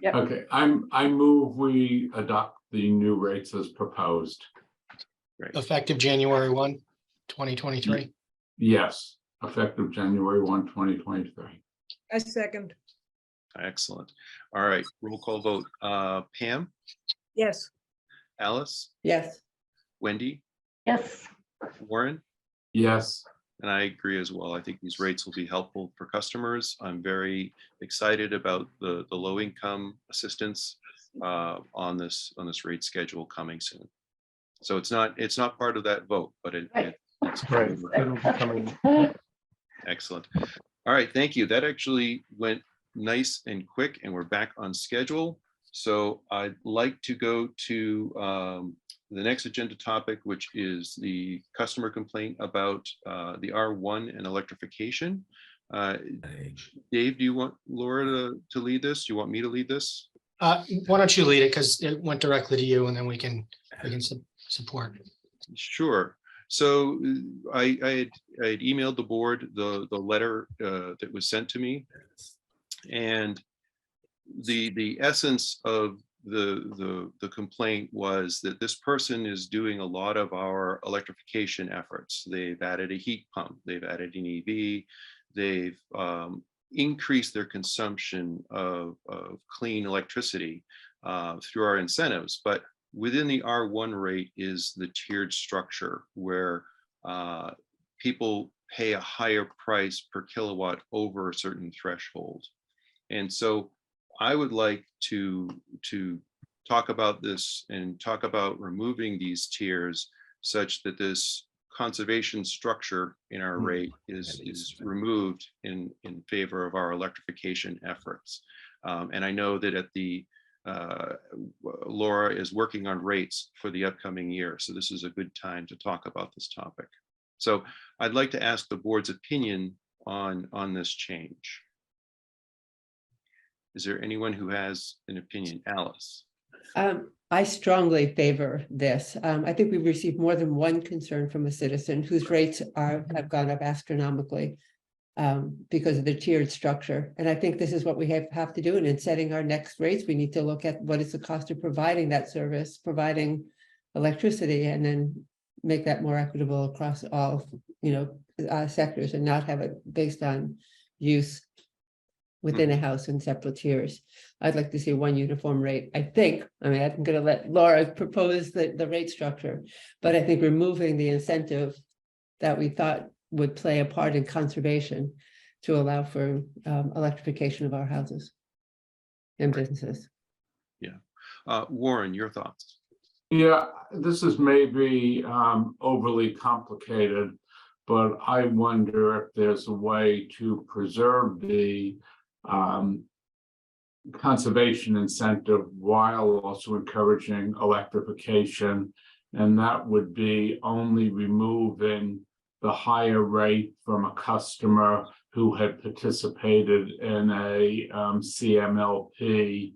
okay, I move we adopt the new rates as proposed. Effective January 1, 2023. Yes, effective January 1, 2023. I second. Excellent. All right, roll call vote. Pam, Yes. Alice, yes, Wendy, Yes, Warren, Yes, and I agree as well. I think these rates will be helpful for customers. I'm very excited about the low income assistance on this rate schedule coming soon. So it's not part of that vote, but it's Right, it'll be coming. excellent. All right, thank you. That actually went nice and quick, and we're back on schedule. So I'd like to go to the next agenda topic, which is the customer complaint about the R1 and electrification. Dave, do you want Laura to lead this? Do you want me to lead this? Why don't you lead it, because it went directly to you, and then we can support. Sure. So I had emailed the board the letter that was sent to me, and the essence of the complaint was that this person is doing a lot of our electrification efforts. They've added a heat pump, they've added an EV, they've increased their consumption of clean electricity through our incentives. But within the R1 rate is the tiered structure where people pay a higher price per kilowatt over a certain threshold. And so I would like to talk about this and talk about removing these tiers such that this conservation structure in our rate is removed in favor of our electrification efforts. And I know that at the Laura is working on rates for the upcoming year. So this is a good time to talk about this topic. So I'd like to ask the board's opinion on this change. Is there anyone who has an opinion? Alice? I strongly favor this. I think we've received more than one concern from a citizen whose rates have gone up astronomically because of the tiered structure. And I think this is what we have to do. And in setting our next rates, we need to look at what is the cost of providing that service, providing electricity, and then make that more equitable across all, sectors, and not have it based on use within a house in separate tiers. I'd like to see one uniform rate. I'm going to let Laura propose the rate structure, but I think removing the incentive that we thought would play a part in conservation to allow for electrification of our houses and businesses. Yeah. Warren, your thoughts? yeah, this is maybe overly complicated, but I wonder if there's a way to preserve the conservation incentive while also encouraging electrification. And that would be only removing the higher rate from a customer who had participated in a CMLP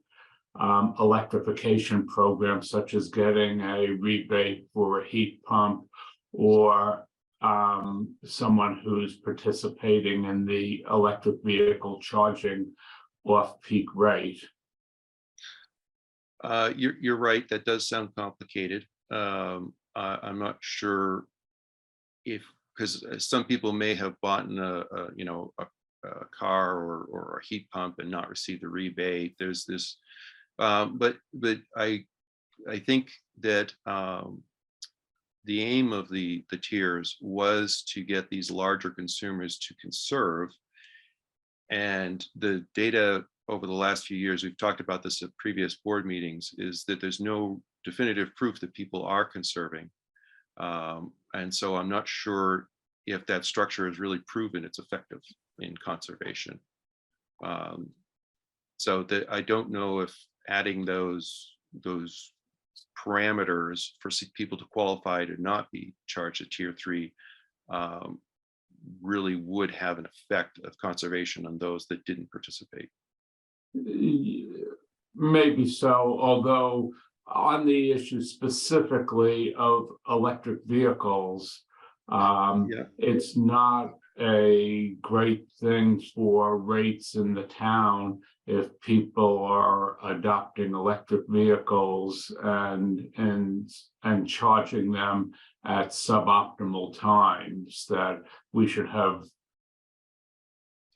electrification program, such as getting a rebate for a heat pump, or someone who's participating in the electric vehicle charging off-peak rate. You're right. That does sound complicated. I'm not sure if, because some people may have bought a car or a heat pump and not received the rebate. There's this, but I think that the aim of the tiers was to get these larger consumers to conserve. And the data over the last few years, we've talked about this at previous board meetings, is that there's no definitive proof that people are conserving. And so I'm not sure if that structure has really proven it's effective in conservation. So that I don't know if adding those parameters for people to qualify to not be charged a tier 3 really would have an effect of conservation on those that didn't participate. Maybe so, although on the issue specifically of electric vehicles, it's not a great thing for rates in the town if people are adopting electric vehicles and charging them at suboptimal times. That we should have,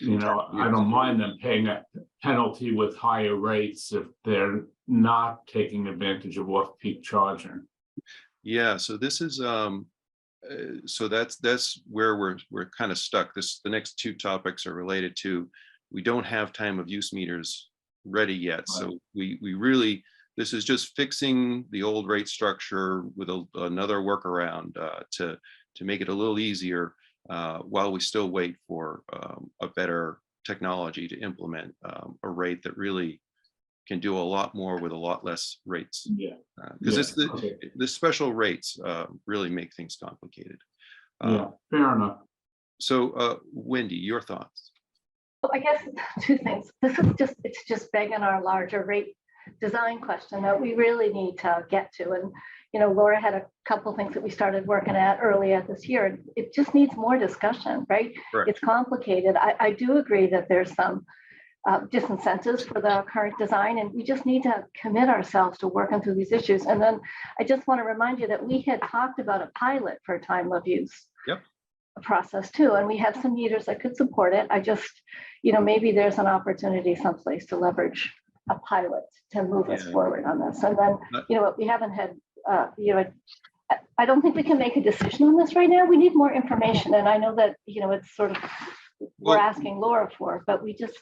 I don't mind them paying a penalty with higher rates if they're not taking advantage of off-peak charging. Yeah, so this is so that's where we're kind of stuck. The next two topics are related to, we don't have time of use meters ready yet. Right. So we really, this is just fixing the old rate structure with another workaround to make it a little easier while we still wait for a better technology to implement a rate that really can do a lot more with a lot less rates. Yeah. Because the special rates really make things complicated. Yeah, fair enough. So Wendy, your thoughts? Well, I guess two things. It's just begging our larger rate design question that we really need to get to. And Laura had a couple of things that we started working at earlier this year. It just needs more discussion, right? Correct. It's complicated. I do agree that there's some disincentives for the current design, and we just need to commit ourselves to working through these issues. And then I just want to remind you that we had talked about a pilot for time of use process too, and we have some meters that could support it. I just, maybe there's an opportunity someplace to leverage a pilot to move us forward on this. And then, we haven't had, I don't think we can make a decision on this right now. We need more information, and I know that it's sort of we're asking Laura for, but we just.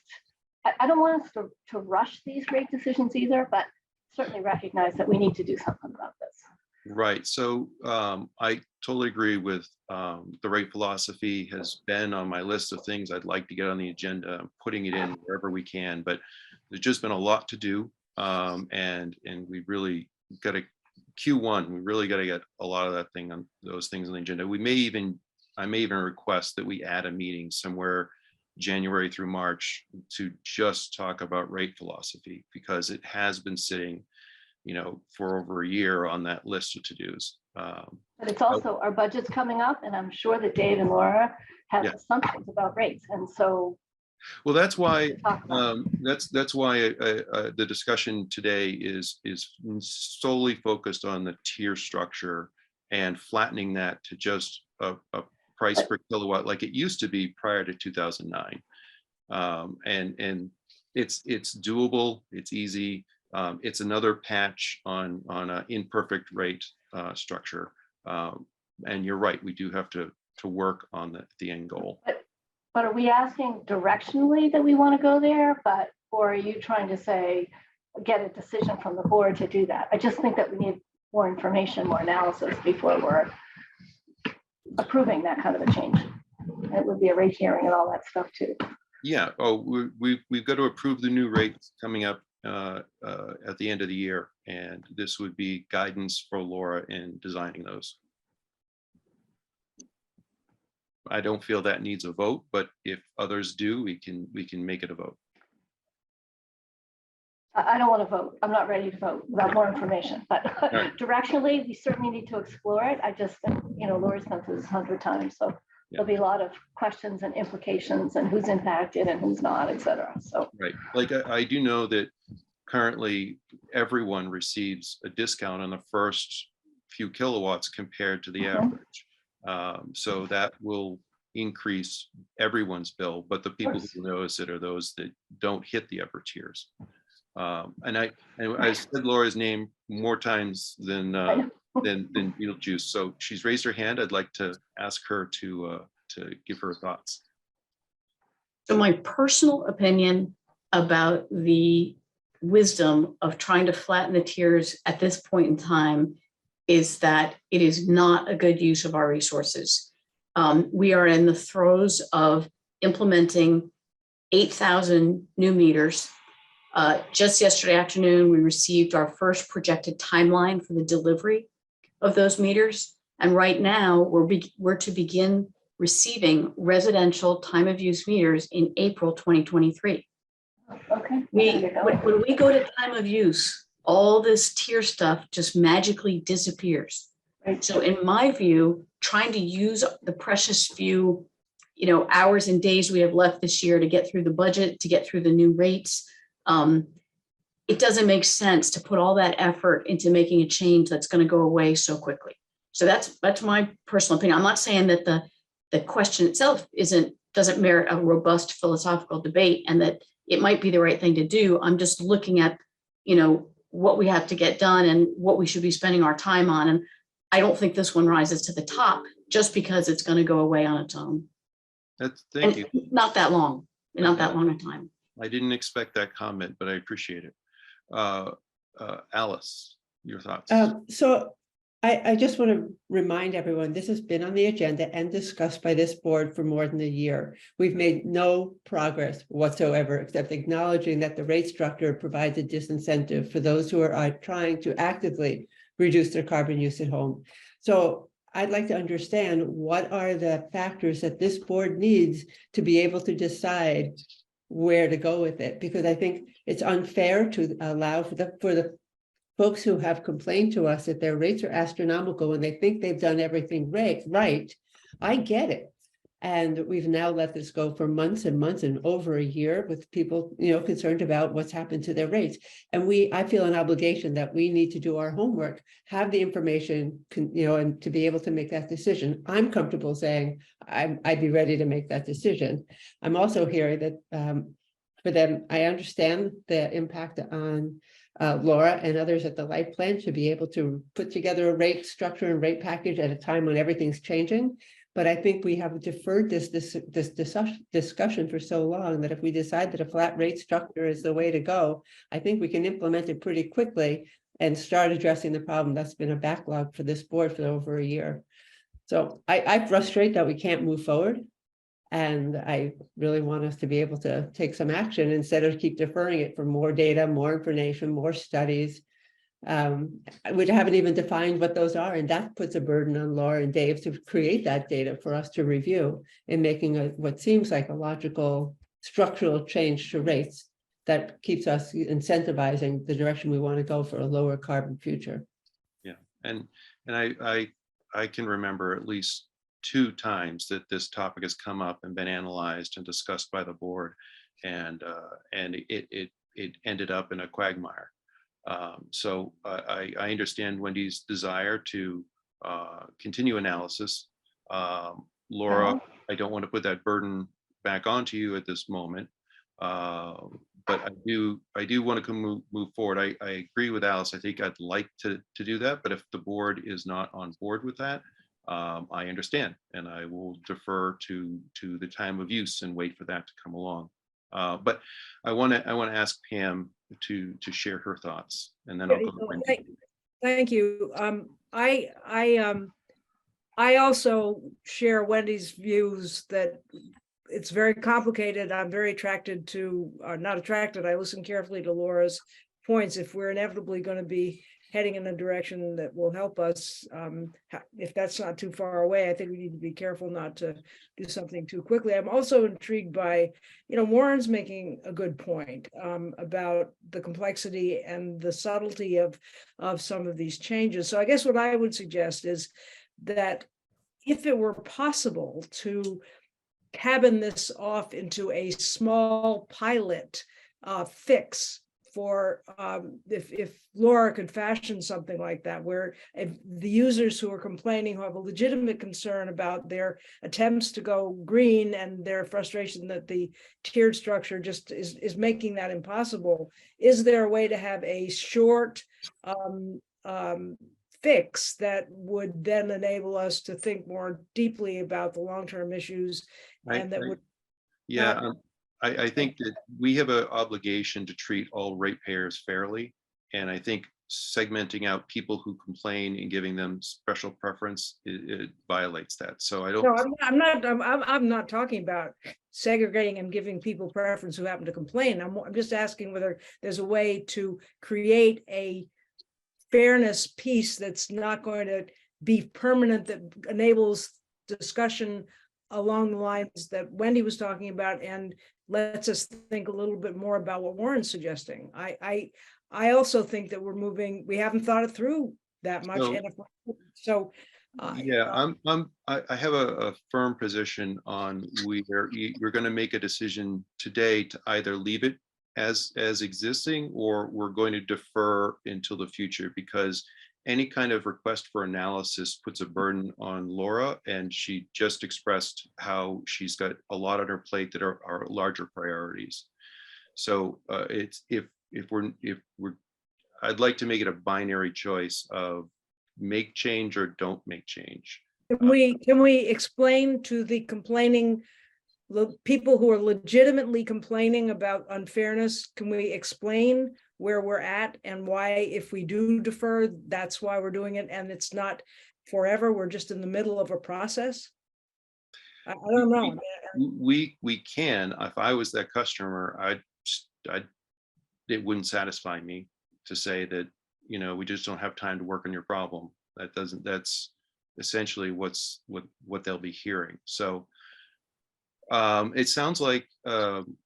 I don't want us to rush these rate decisions either, but certainly recognize that we need to do something about this. Right. So I totally agree with the rate philosophy has been on my list of things I'd like to get on the agenda. I'm putting it in wherever we can, but there's just been a lot to do. And we really got to Q1, we really got to get a lot of those things on the agenda. I may even request that we add a meeting somewhere January through March to just talk about rate philosophy, because it has been sitting, for over a year on that list of to-dos. But it's also our budget's coming up, and I'm sure that Dave and Laura have assumptions about rates, and so. Well, that's why that's why the discussion today is solely focused on the tier structure and flattening that to just a price per kilowatt like it used to be prior to 2009. And it's doable, it's easy. It's another patch on an imperfect rate structure. And you're right, we do have to work on the end goal. But are we asking directionally that we want to go there, or are you trying to say, get a decision from the board to do that? I just think that we need more information, more analysis before we're approving that kind of a change. It would be a rate hearing and all that stuff too. Yeah. Oh, we've got to approve the new rates coming up at the end of the year, and this would be guidance for Laura in designing those. I don't feel that needs a vote, but if others do, we can make it a vote. I don't want to vote. I'm not ready to vote without more information, but right. Directionally, we certainly need to explore it. I just, Laura's gone through this 100 times, so there'll be a lot of questions and implications and who's impacted and who's not, et cetera. So right, like I do know that currently everyone receives a discount on the first few kilowatts compared to the average. So that will increase everyone's bill, but the people who notice it are those that don't hit the upper tiers. And I said Laura's name more times than Beetlejuice. So she's raised her hand. I'd like to ask her to give her thoughts. So my personal opinion about the wisdom of trying to flatten the tiers at this point in time is that it is not a good use of our resources. We are in the throes of implementing 8,000 new meters Just yesterday afternoon, we received our first projected timeline for the delivery of those meters. And right now, we're to begin receiving residential time of use meters in April 2023. Okay. When we go to time of use, all this tier stuff just magically disappears. Right. So in my view, trying to use the precious few, hours and days we have left this year to get through the budget, to get through the new rates, it doesn't make sense to put all that effort into making a change that's going to go away so quickly. So that's my personal opinion. I'm not saying that the question itself doesn't merit a robust philosophical debate and that it might be the right thing to do. I'm just looking at, what we have to get done and what we should be spending our time on. And I don't think this one rises to the top just because it's going to go away on its own. Thank you. Not that long a time. I didn't expect that comment, but I appreciate it. Alice, your thoughts? So I just want to remind everyone, this has been on the agenda and discussed by this board for more than a year. We've made no progress whatsoever, except acknowledging that the rate structure provides a disincentive for those who are trying to actively reduce their carbon use at home. So I'd like to understand what are the factors that this board needs to be able to decide where to go with it, because I think it's unfair to allow for the folks who have complained to us that their rates are astronomical and they think they've done everything right. I get it. And we've now let this go for months and months and over a year with people, concerned about what's happened to their rates. And I feel an obligation that we need to do our homework, have the information, and to be able to make that decision. I'm comfortable saying I'd be ready to make that decision. I'm also hearing that for them, I understand the impact on Laura and others at the Life Plan to be able to put together a rate structure and rate package at a time when everything's changing. But I think we have deferred this discussion for so long that if we decide that a flat rate structure is the way to go, I think we can implement it pretty quickly and start addressing the problem that's been a backlog for this board for over a year. So I frustrate that we can't move forward. And I really want us to be able to take some action instead of keep deferring it for more data, more information, more studies. We haven't even defined what those are. And that puts a burden on Laura and Dave to create that data for us to review in making what seems like a logical structural change to rates that keeps us incentivizing the direction we want to go for a lower carbon future. Yeah, and I can remember at least 2 times that this topic has come up and been analyzed and discussed by the board, and it ended up in a quagmire. So I understand Wendy's desire to continue analysis. Laura, I don't want to put that burden back onto you at this moment, but I do want to move forward. I agree with Alice. I think I'd like to do that, but if the board is not on board with that, I understand, and I will defer to the time of use and wait for that to come along. But I want to ask Pam to share her thoughts, and then I'll go to Wendy. Thank you. I also share Wendy's views that it's very complicated. I'm very attracted to, not attracted, I listen carefully to Laura's points. If we're inevitably going to be heading in a direction that will help us, if that's not too far away, I think we need to be careful not to do something too quickly. I'm also intrigued by, Warren's making a good point about the complexity and the subtlety of some of these changes. So I guess what I would suggest is that if it were possible to cabin this off into a small pilot fix for if Laura could fashion something like that, where if the users who are complaining, who have a legitimate concern about their attempts to go green and their frustration that the tiered structure just is making that impossible, is there a way to have a short fix that would then enable us to think more deeply about the long-term issues and that would I think that we have an obligation to treat all ratepayers fairly. And I think segmenting out people who complain and giving them special preference, it violates that. So I don't. No, I'm not talking about segregating and giving people preference who happen to complain. I'm just asking whether there's a way to create a fairness piece that's not going to be permanent, that enables discussion along the lines that Wendy was talking about and lets us think a little bit more about what Warren's suggesting. I also think that we haven't thought it through that much. So- And so. Yeah, I have a firm position on we're going to make a decision today to either leave it as existing, or we're going to defer until the future, because any kind of request for analysis puts a burden on Laura, and she just expressed how she's got a lot on her plate that are larger priorities. So if we're I'd like to make it a binary choice of make change or don't make change. Can we explain to the people who are legitimately complaining about unfairness, can we explain where we're at and why, if we do defer, that's why we're doing it, and it's not forever, we're just in the middle of a process? I don't know. We can. If I was that customer, it wouldn't satisfy me to say that, we just don't have time to work on your problem. That's essentially what they'll be hearing. So it sounds like I'm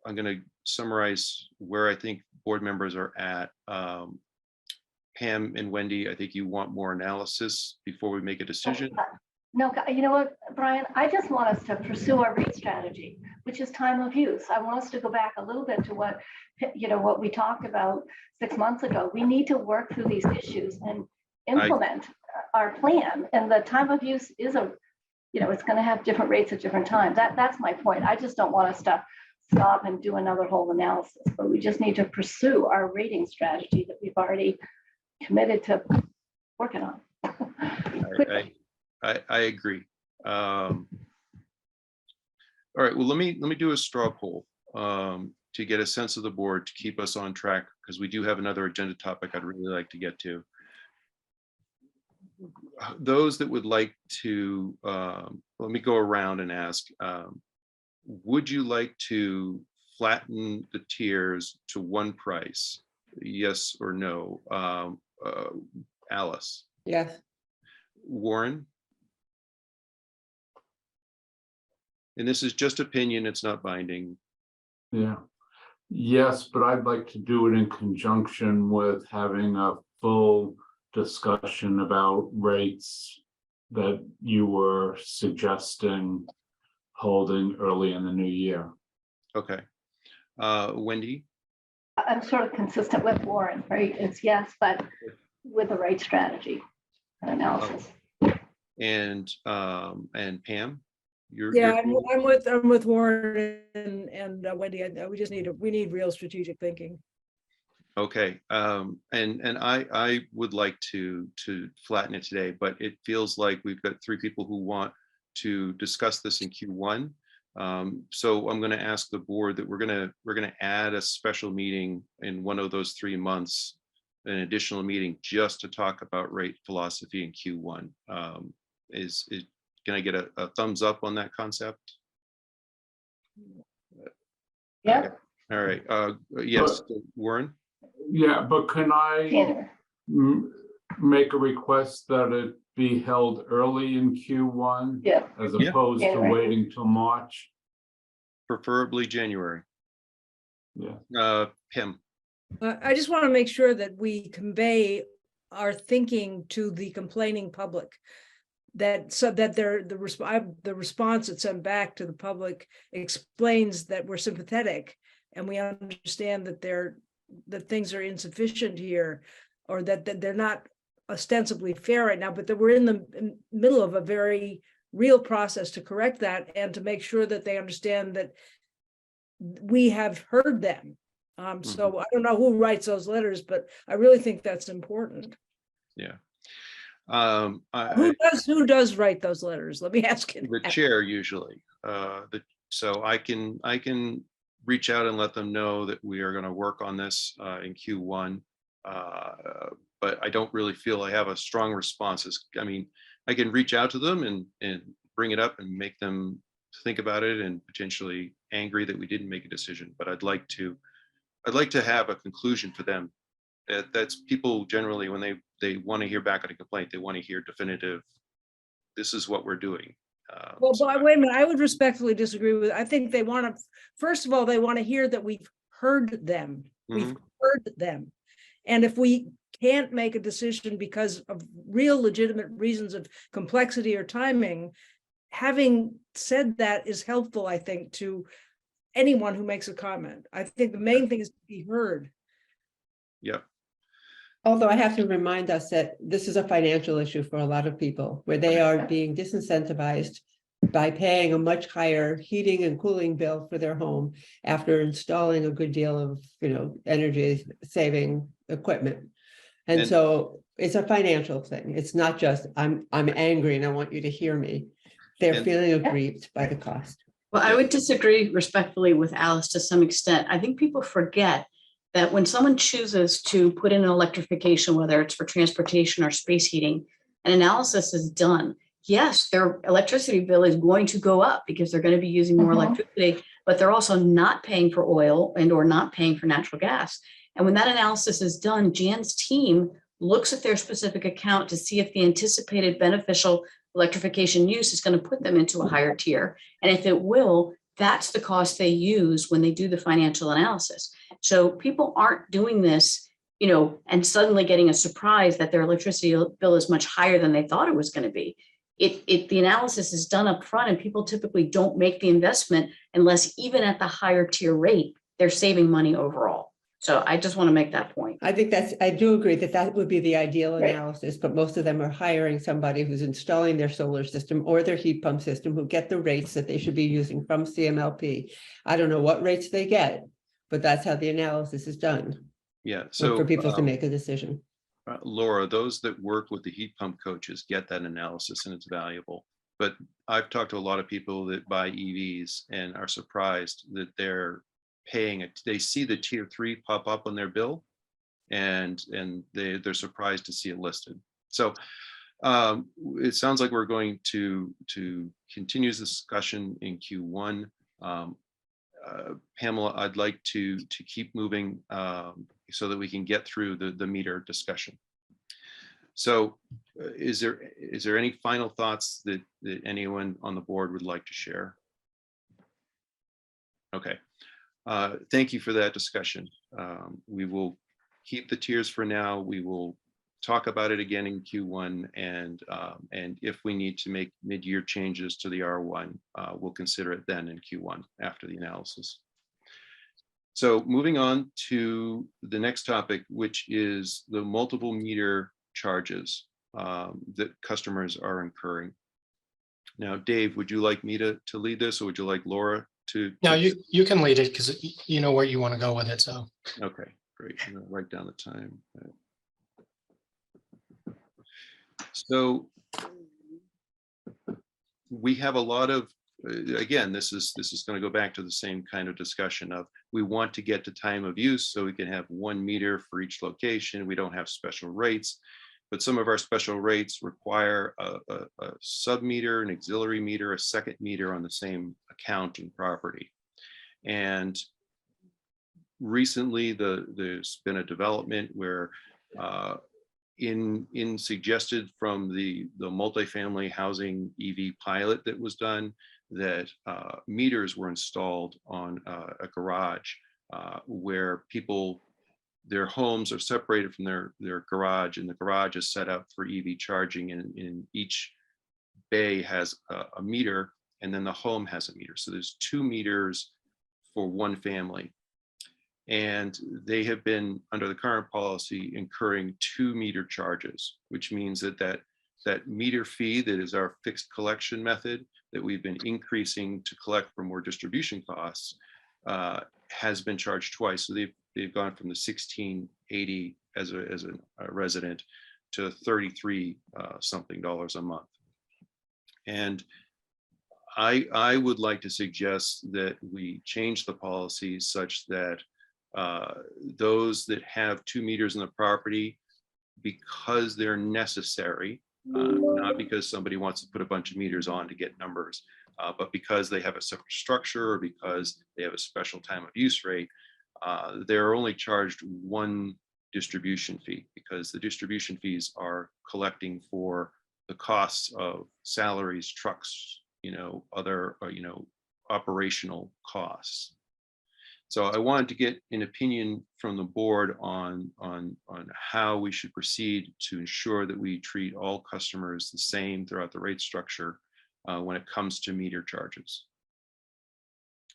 going to summarize where I think board members are at. Pam and Wendy, I think you want more analysis before we make a decision. No, you know what, Brian, I just want us to pursue our rate strategy, which is time of use. I want us to go back a little bit to what we talked about 6 months ago. We need to work through these issues and implement our plan. And the time of use is it's going to have different rates at different times. That's my point. I just don't want us to stop and do another whole analysis, but we just need to pursue our rating strategy that we've already committed to working on. I agree. All right, well, let me do a straw poll to get a sense of the board, to keep us on track, because we do have another agenda topic I'd really like to get to. Those that would like to, let me go around and ask, would you like to flatten the tiers to one price? Yes or no? Alice? Yes. Warren? And this is just opinion, it's not binding. Yeah. Yes, but I'd like to do it in conjunction with having a full discussion about rates that you were suggesting holding early in the new year. Okay. Wendy? I'm sort of consistent with Warren, right? It's yes, but with the right strategy and analysis. And Pam? I'm with Warren and Wendy. We need real strategic thinking. Okay, and I would like to flatten it today, but it feels like we've got 3 people who want to discuss this in Q1. So I'm going to ask the board that we're going to add a special meeting in one of those 3 months, an additional meeting just to talk about rate philosophy in Q1. Can I get a thumbs up on that concept? Yeah. Okay. All right. Yes, Warren? Yeah, but can I make a request that it be held early in Q1? Yeah. As opposed to waiting till March? Preferably January. Yeah. Pam? I just want to make sure that we convey our thinking to the complaining public, that the response that's sent back to the public explains that we're sympathetic and we understand that things are insufficient here, or that they're not ostensibly fair right now, but that we're in the middle of a very real process to correct that, and to make sure that they understand that we have heard them. So I don't know who writes those letters, but I really think that's important. Yeah. Who does write those letters? Let me ask you. The chair usually. So I can reach out and let them know that we are going to work on this in Q1. But I don't really feel I have a strong response. I mean, I can reach out to them and bring it up and make them think about it and potentially angry that we didn't make a decision. But I'd like to have a conclusion for them. That's people generally, when they want to hear back on a complaint, they want to hear definitive, this is what we're doing. Well, So wait a minute, I would respectfully disagree with, I think they want to, first of all, they want to hear that we've heard them. We've heard them. And if we can't make a decision because of real legitimate reasons of complexity or timing, having said that is helpful, I think, to anyone who makes a comment. I think the main thing is to be heard. yeah. Although I have to remind us that this is a financial issue for a lot of people, where they are being disincentivized by paying a much higher heating and cooling bill for their home after installing a good deal of, energy saving equipment. And so it's a financial thing. It's not just I'm angry and I want you to hear me. They're feeling aggrieved by the cost. Well, I would disagree respectfully with Alice to some extent. I think people forget that when someone chooses to put in an electrification, whether it's for transportation or space heating, an analysis is done. Yes, their electricity bill is going to go up because they're going to be using more electricity, but they're also not paying for oil and or not paying for natural gas. And when that analysis is done, Jan's team looks at their specific account to see if the anticipated beneficial electrification use is going to put them into a higher tier. And if it will, that's the cost they use when they do the financial analysis. So people aren't doing this, and suddenly getting a surprise that their electricity bill is much higher than they thought it was going to be. The analysis is done up front, and people typically don't make the investment unless even at the higher tier rate, they're saving money overall. So I just want to make that point. I think I do agree that would be the ideal Right. analysis, but most of them are hiring somebody who's installing their solar system or their heat pump system who get the rates that they should be using from CMLP. I don't know what rates they get, but that's how the analysis is done. Yeah. So So for people to make a decision. Laura, those that work with the heat pump coaches get that analysis and it's valuable. But I've talked to a lot of people that buy EVs and are surprised that they're paying it. They see the tier 3 pop up on their bill and they're surprised to see it listed. So it sounds like we're going to continue this discussion in Q1. Pamela, I'd like to keep moving so that we can get through the meter discussion. So is there any final thoughts that anyone on the board would like to share? Okay. Thank you for that discussion. We will keep the tiers for now. We will talk about it again in Q1, and if we need to make mid-year changes to the R1, we'll consider it then in Q1 after the analysis. So moving on to the next topic, which is the multiple meter charges that customers are incurring. Now, Dave, would you like me to lead this, or would you like Laura to? No, you can lead it because you know where you want to go with it. So okay, great. I'm gonna write down the time. So we have a lot of, again, this is going to go back to the same kind of discussion of we want to get to time of use so we can have 1 meter for each location. We don't have special rates, but some of our special rates require a sub meter, an auxiliary meter, a second meter on the same account and property. And recently there's been a development where in suggested from the multifamily housing EV pilot that was done, that meters were installed on a garage where people, their homes are separated from their garage, and the garage is set up for EV charging, and in each bay has a meter, and then the home has a meter. So there's 2 meters for one family. And they have been, under the current policy, incurring 2 meter charges, which means that meter fee that is our fixed collection method that we've been increasing to collect for more distribution costs has been charged twice. So they've gone from the $16.80 as a resident to $33 something a month. And I would like to suggest that we change the policy such that those that have 2 meters in the property, because they're necessary, not because somebody wants to put a bunch of meters on to get numbers, but because they have a separate structure or because they have a special time of use rate, they're only charged one distribution fee, because the distribution fees are collecting for the costs of salaries, trucks, other, operational costs. So I wanted to get an opinion from the board on how we should proceed to ensure that we treat all customers the same throughout the rate structure when it comes to meter charges.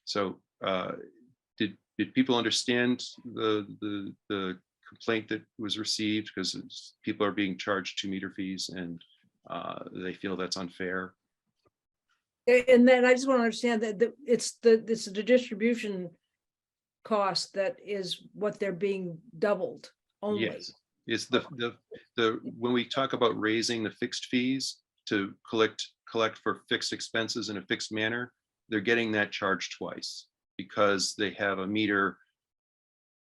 So did people understand the complaint that was received? Because people are being charged 2 meter fees and they feel that's unfair. And then I just want to understand that it's the distribution cost that is what they're being doubled only. Yes, it's the when we talk about raising the fixed fees to collect for fixed expenses in a fixed manner, they're getting that charge twice because they have a meter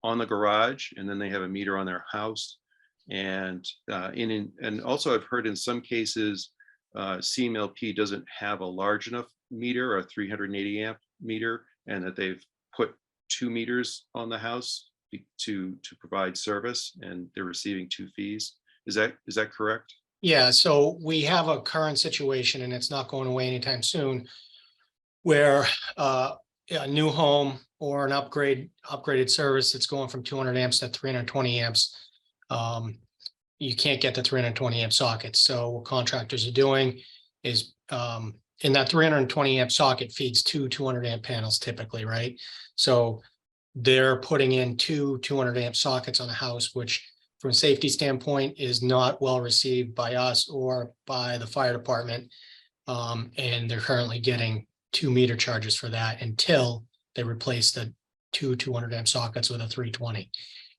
on the garage and then they have a meter on their house. And and also I've heard in some cases CMLP doesn't have a large enough meter, a 380 amp meter, and that they've put 2 meters on the house to provide service, and they're receiving 2 fees. Is that correct? Yeah, so we have a current situation, and it's not going away anytime soon, where a new home or an upgraded service that's going from 200 amps to 320 amps, you can't get the 320 amp sockets. So what contractors are doing is in that 320 amp socket feeds 2 200 amp panels typically, right? So they're putting in 2 200 amp sockets on a house, which from a safety standpoint is not well received by us or by the fire department. And they're currently getting 2 meter charges for that until they replace the 2 200 amp sockets with a 320.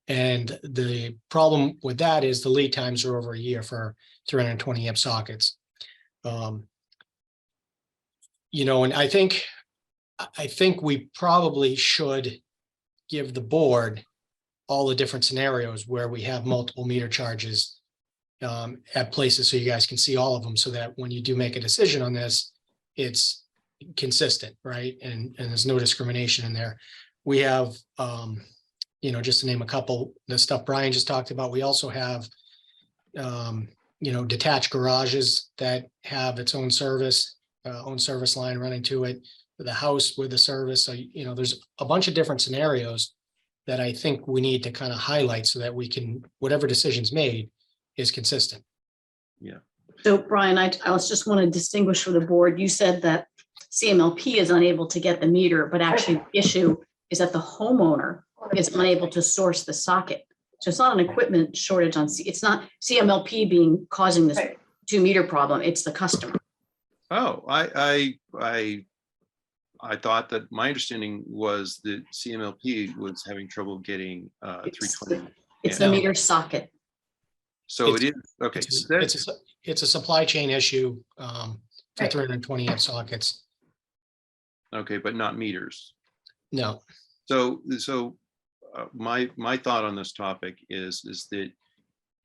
And the problem with that is the lead times are over a year for 320 amp sockets. And I think we probably should give the board all the different scenarios where we have multiple meter charges at places so you guys can see all of them, so that when you do make a decision on this, it's consistent, right? And there's no discrimination in there. We have, just to name a couple, the stuff Brian just talked about, we also have, detached garages that have its own service line running to it, the house with the service. So, there's a bunch of different scenarios that I think we need to kind of highlight so that we can, whatever decision's made is consistent. Yeah. So Brian, I just want to distinguish for the board. You said that CMLP is unable to get the meter, but actually the issue is that the homeowner is unable to source the socket. So it's not an equipment shortage it's not CMLP causing this 2 meter problem. It's the customer. Oh, I thought that my understanding was that CMLP was having trouble getting 320. It's the meter socket. So it is, okay. It's a supply chain issue for 320 amp sockets. Okay, but not meters. No. So my thought on this topic is that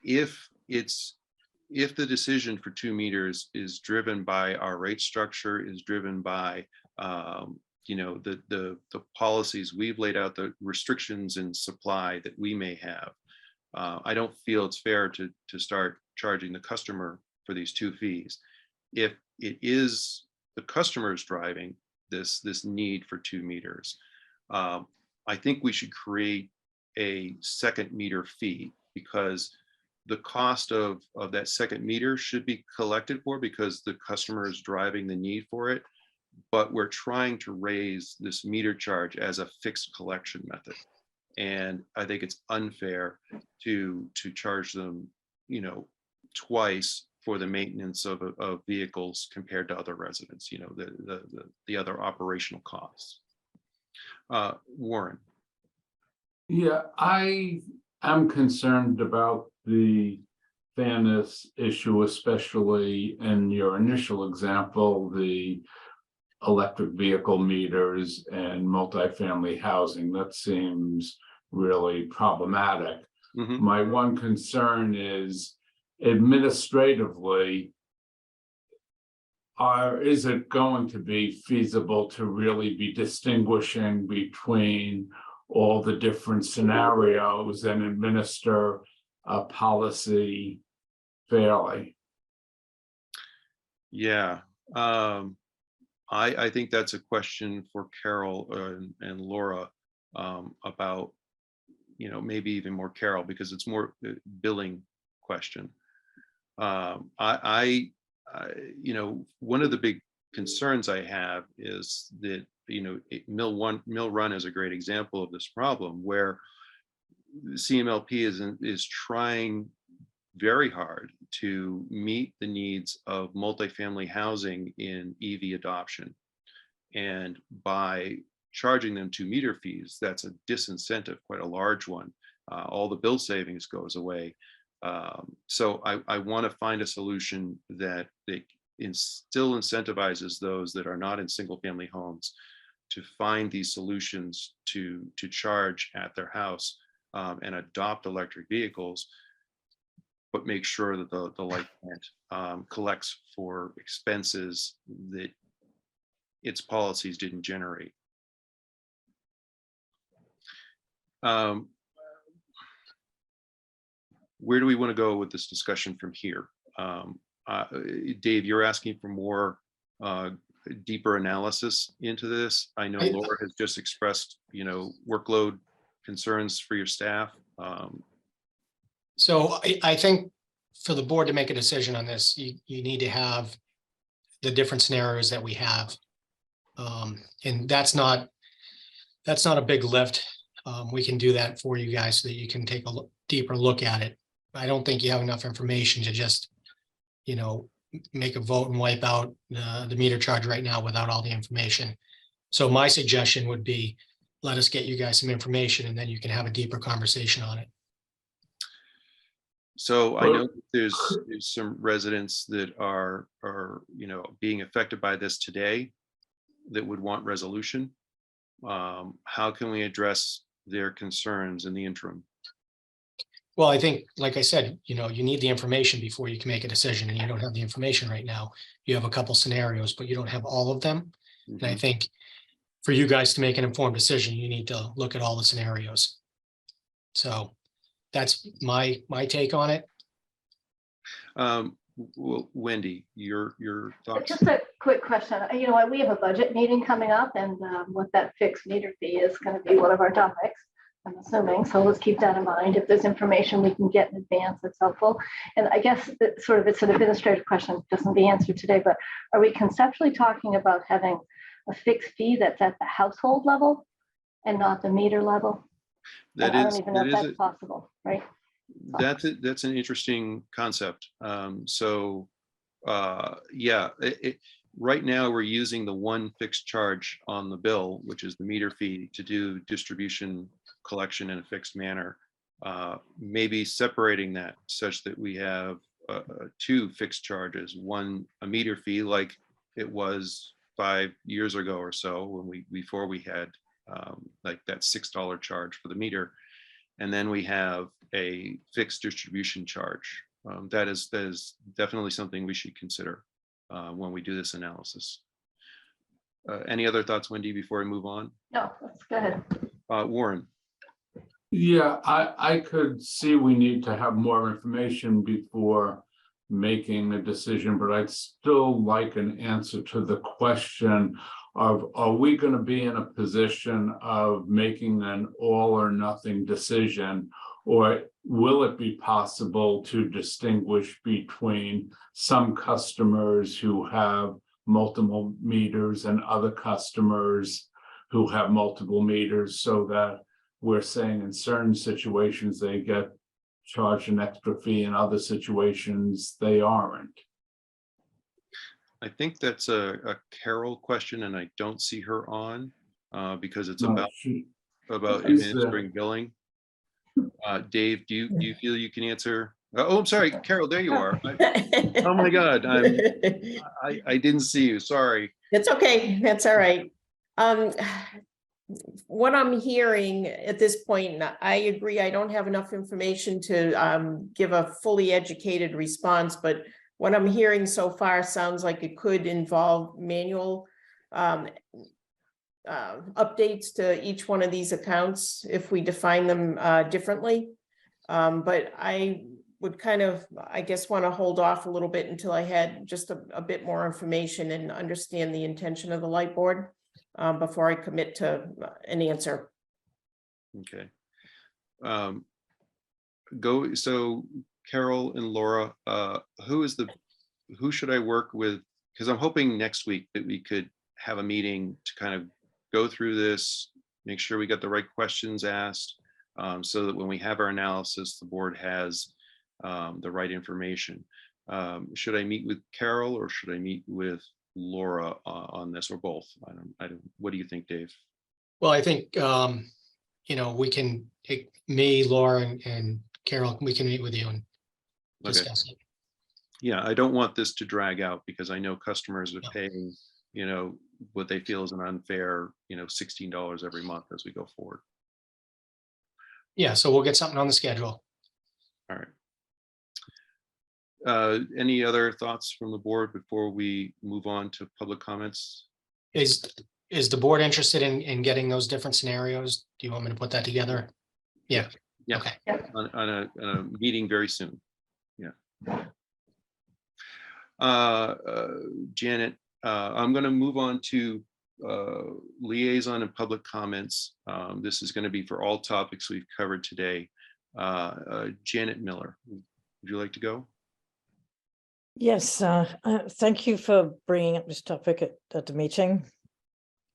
if the decision for 2 meters is driven by our rate structure, is driven by the policies we've laid out, the restrictions in supply that we may have, I don't feel it's fair to start charging the customer for these 2 fees. If it is the customer's driving this need for 2 meters, I think we should create a second meter fee, because the cost of that second meter should be collected for because the customer is driving the need for it. But we're trying to raise this meter charge as a fixed collection method. And I think it's unfair to charge them, twice for the maintenance of vehicles compared to other residents, the other operational costs. Warren. Yeah, I am concerned about the fairness issue, especially in your initial example, the electric vehicle meters and multifamily housing. That seems really problematic. Mhm. My one concern is administratively, is it going to be feasible to really be distinguishing between all the different scenarios and administer a policy fairly? Yeah, I think that's a question for Carol and Laura about, maybe even more Carol, because it's more billing question. One of the big concerns I have is that, Mill Run is a great example of this problem, where CMLP is trying very hard to meet the needs of multifamily housing in EV adoption. And by charging them 2-meter fees, that's a disincentive, quite a large one. All the bill savings goes away. So I want to find a solution that still incentivizes those that are not in single family homes to find these solutions to charge at their house and adopt electric vehicles, but make sure that the light plant collects for expenses that its policies didn't generate. Where do we want to go with this discussion from here? Dave, you're asking for more deeper analysis into this. I know Laura has just expressed, workload concerns for your staff. So I think for the board to make a decision on this, you need to have the different scenarios that we have. And that's not a big lift. We can do that for you guys so that you can take a deeper look at it. I don't think you have enough information to just, make a vote and wipe out the meter charge right now without all the information. So my suggestion would be, let us get you guys some information and then you can have a deeper conversation on it. So I know there's some residents that are being affected by this today that would want resolution. How can we address their concerns in the interim? Well, I think, like I said, you need the information before you can make a decision, and you don't have the information right now. You have a couple scenarios, but you don't have all of them. And I think for you guys to make an informed decision, you need to look at all the scenarios. So that's my take on it. Well, Wendy, your thoughts? Just a quick question. We have a budget meeting coming up, and what that fixed meter fee is going to be one of our topics, I'm assuming. So let's keep that in mind. If there's information we can get in advance, it's helpful. And I guess it's an administrative question, doesn't be answered today, but are we conceptually talking about having a fixed fee that's at the household level and not the meter level? I don't even know if that's possible, right? That's an interesting concept. Right now we're using the one fixed charge on the bill, which is the meter fee, to do distribution collection in a fixed manner. Maybe separating that such that we have 2 fixed charges, one a meter fee like it was 5 years ago or so, before we had like that $6 charge for the meter. And then we have a fixed distribution charge. That is definitely something we should consider when we do this analysis. Any other thoughts, Wendy, before we move on? No, let's go ahead. Warren. Yeah, I could see we need to have more information before making a decision, but I'd still like an answer to the question of, are we going to be in a position of making an all or nothing decision, or will it be possible to distinguish between some customers who have multiple meters and other customers who have multiple meters, so that we're saying in certain situations they get charged an extra fee, in other situations they aren't? I think that's a Carol question, and I don't see her on because it's No, about administering billing. Dave, do you feel you can answer? Oh, I'm sorry, Carol, there you are. Oh my God, I didn't see you. Sorry. It's okay. That's all right. What I'm hearing at this point, and I agree, I don't have enough information to give a fully educated response, but what I'm hearing so far sounds like it could involve manual updates to each one of these accounts if we define them differently. But I would kind of, I guess, want to hold off a little bit until I had just a bit more information and understand the intention of the light board before I commit to an answer. Okay. So Carol and Laura, who should I work with? Because I'm hoping next week that we could have a meeting to kind of go through this, make sure we got the right questions asked, so that when we have our analysis, the board has the right information. Should I meet with Carol or should I meet with Laura on this, or both? I don't, what do you think, Dave? Well, I think, we can, me, Laura and Carol, we can meet with you and discuss it. Yeah, I don't want this to drag out because I know customers are paying, what they feel is an unfair, $16 every month as we go forward. Yeah, so we'll get something on the schedule. All right. Any other thoughts from the board before we move on to public comments? Is the board interested in getting those different scenarios? Do you want me to put that together? Yeah. Yeah. Okay. On a meeting very soon. Yeah. Janet, I'm going to move on to liaison and public comments. This is going to be for all topics we've covered today. Janet Miller, would you like to go? Yes, thank you for bringing up this topic at the meeting.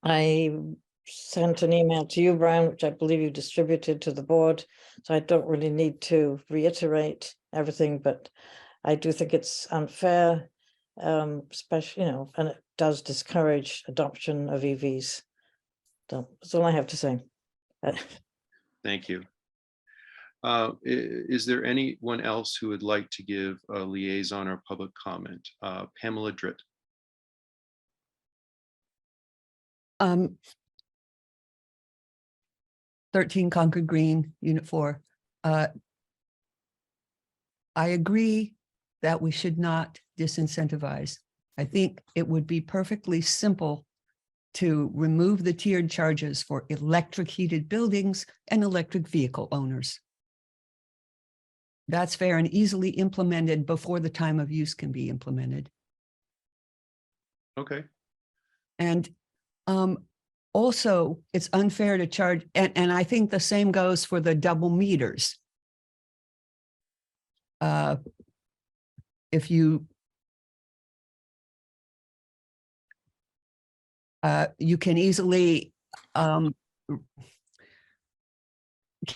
I sent an email to you, Brian, which I believe you distributed to the board, so I don't really need to reiterate everything, but I do think it's unfair, especially, and it does discourage adoption of EVs. So that's all I have to say. Thank you. Is there anyone else who would like to give a liaison or public comment? Pamela Dritt. 13 Concord Green, Unit 4. I agree that we should not disincentivize. I think it would be perfectly simple to remove the tiered charges for electric heated buildings and electric vehicle owners. That's fair and easily implemented before the time of use can be implemented. Okay. And also, it's unfair to charge, and I think the same goes for the double meters. If you you can easily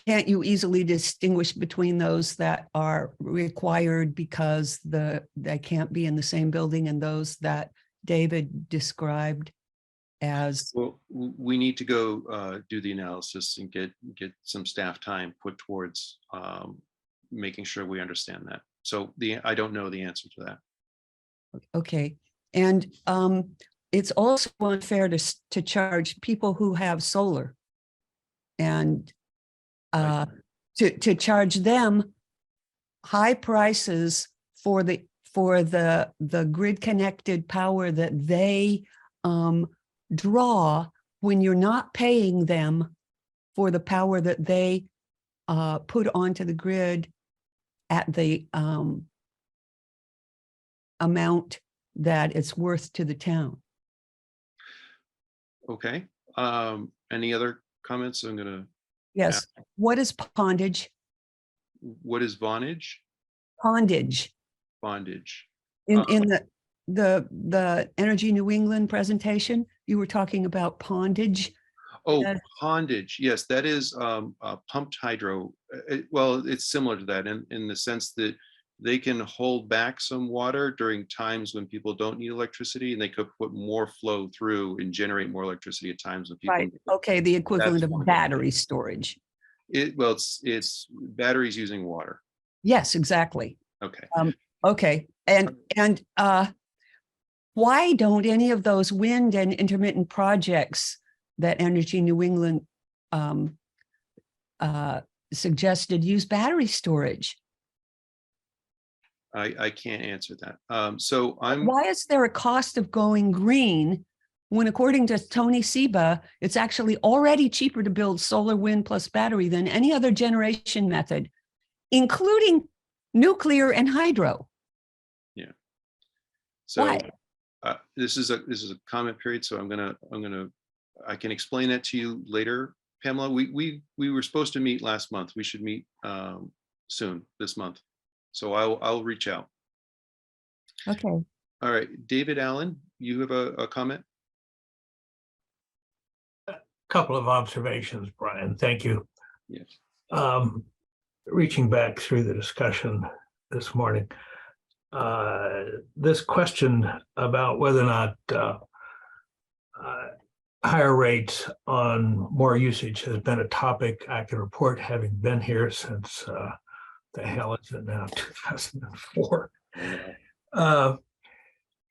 can't you easily distinguish between those that are required because they can't be in the same building and those that David described as? Well, we need to go do the analysis and get some staff time put towards making sure we understand that. So I don't know the answer to that. Okay. And it's also unfair to charge people who have solar and to charge them high prices for the grid connected power that they draw when you're not paying them for the power that they put onto the grid at the amount that it's worth to the town. Okay. Any other comments? I'm gonna. Yes. What is pondage? What is vonage? Pondage. Bondage. In the Energy New England presentation, you were talking about pondage. Oh, pondage. Yes, that is pumped hydro. Well, it's similar to that in the sense that they can hold back some water during times when people don't need electricity, and they could put more flow through and generate more electricity at times when people. Right. Okay. The equivalent of battery storage. Well, it's batteries using water. Yes, exactly. Okay. Okay. And why don't any of those wind and intermittent projects that Energy New England suggested use battery storage? I can't answer that. So I'm, Why is there a cost of going green when, according to Tony Seba, it's actually already cheaper to build solar, wind plus battery than any other generation method, including nuclear and hydro? so Why? this is a comment period, so I can explain that to you later, Pamela. We were supposed to meet last month. We should meet soon this month. So I'll reach out. Okay. All right, David Allen, you have a comment? Couple of observations, Brian. Thank you. Yes. Reaching back through the discussion this morning, this question about whether or not higher rates on more usage has been a topic I can report, having been here since the hell is it now, 2004.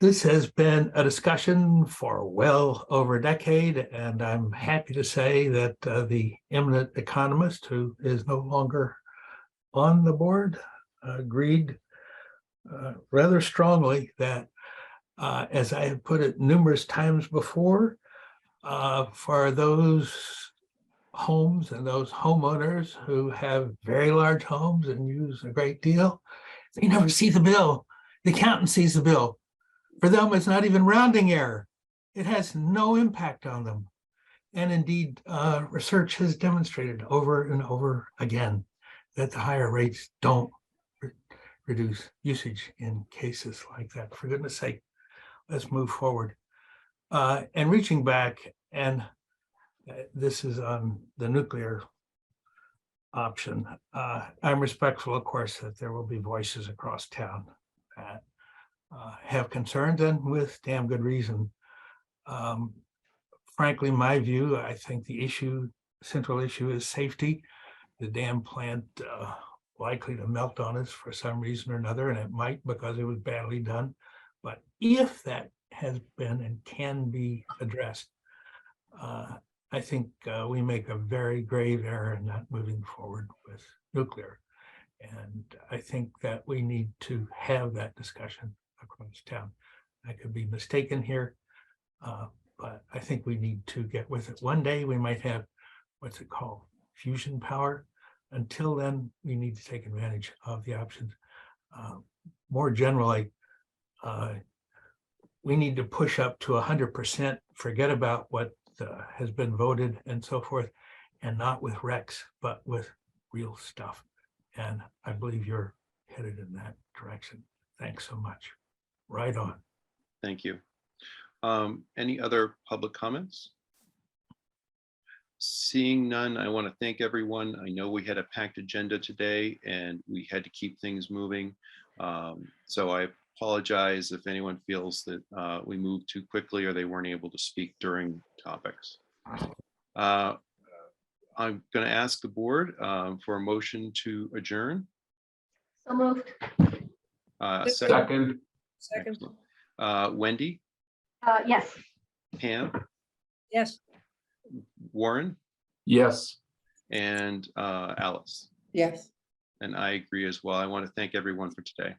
This has been a discussion for well over a decade, and I'm happy to say that the eminent economist who is no longer on the board agreed rather strongly that, as I have put it numerous times before, for those homes and those homeowners who have very large homes and use a great deal, they never see the bill. The accountant sees the bill. For them, it's not even rounding error. It has no impact on them. And indeed, research has demonstrated over and over again that the higher rates don't reduce usage in cases like that. For goodness sake, let's move forward. And reaching back, and this is on the nuclear option. I'm respectful, of course, that there will be voices across town that have concerns, and with damn good reason. Frankly, my view, I think the central issue is safety. The dam plant likely to melt on us for some reason or another, and it might because it was badly done. But if that has been and can be addressed, I think we make a very grave error in not moving forward with nuclear. And I think that we need to have that discussion across town. I could be mistaken here, but I think we need to get with it. One day we might have, what's it called, fusion power. Until then, we need to take advantage of the options. More generally, we need to push up to 100%, forget about what has been voted and so forth, and not with Rex, but with real stuff. And I believe you're headed in that direction. Thanks so much. Right on. Thank you. Any other public comments? Seeing none, I want to thank everyone. I know we had a packed agenda today and we had to keep things moving. So I apologize if anyone feels that we moved too quickly or they weren't able to speak during topics. I'm going to ask the board for a motion to adjourn. So moved. Second. Second. Wendy, Yes. Pam, Yes. Warren, Yes. and Alice. Yes. And I agree as well. I want to thank everyone for today.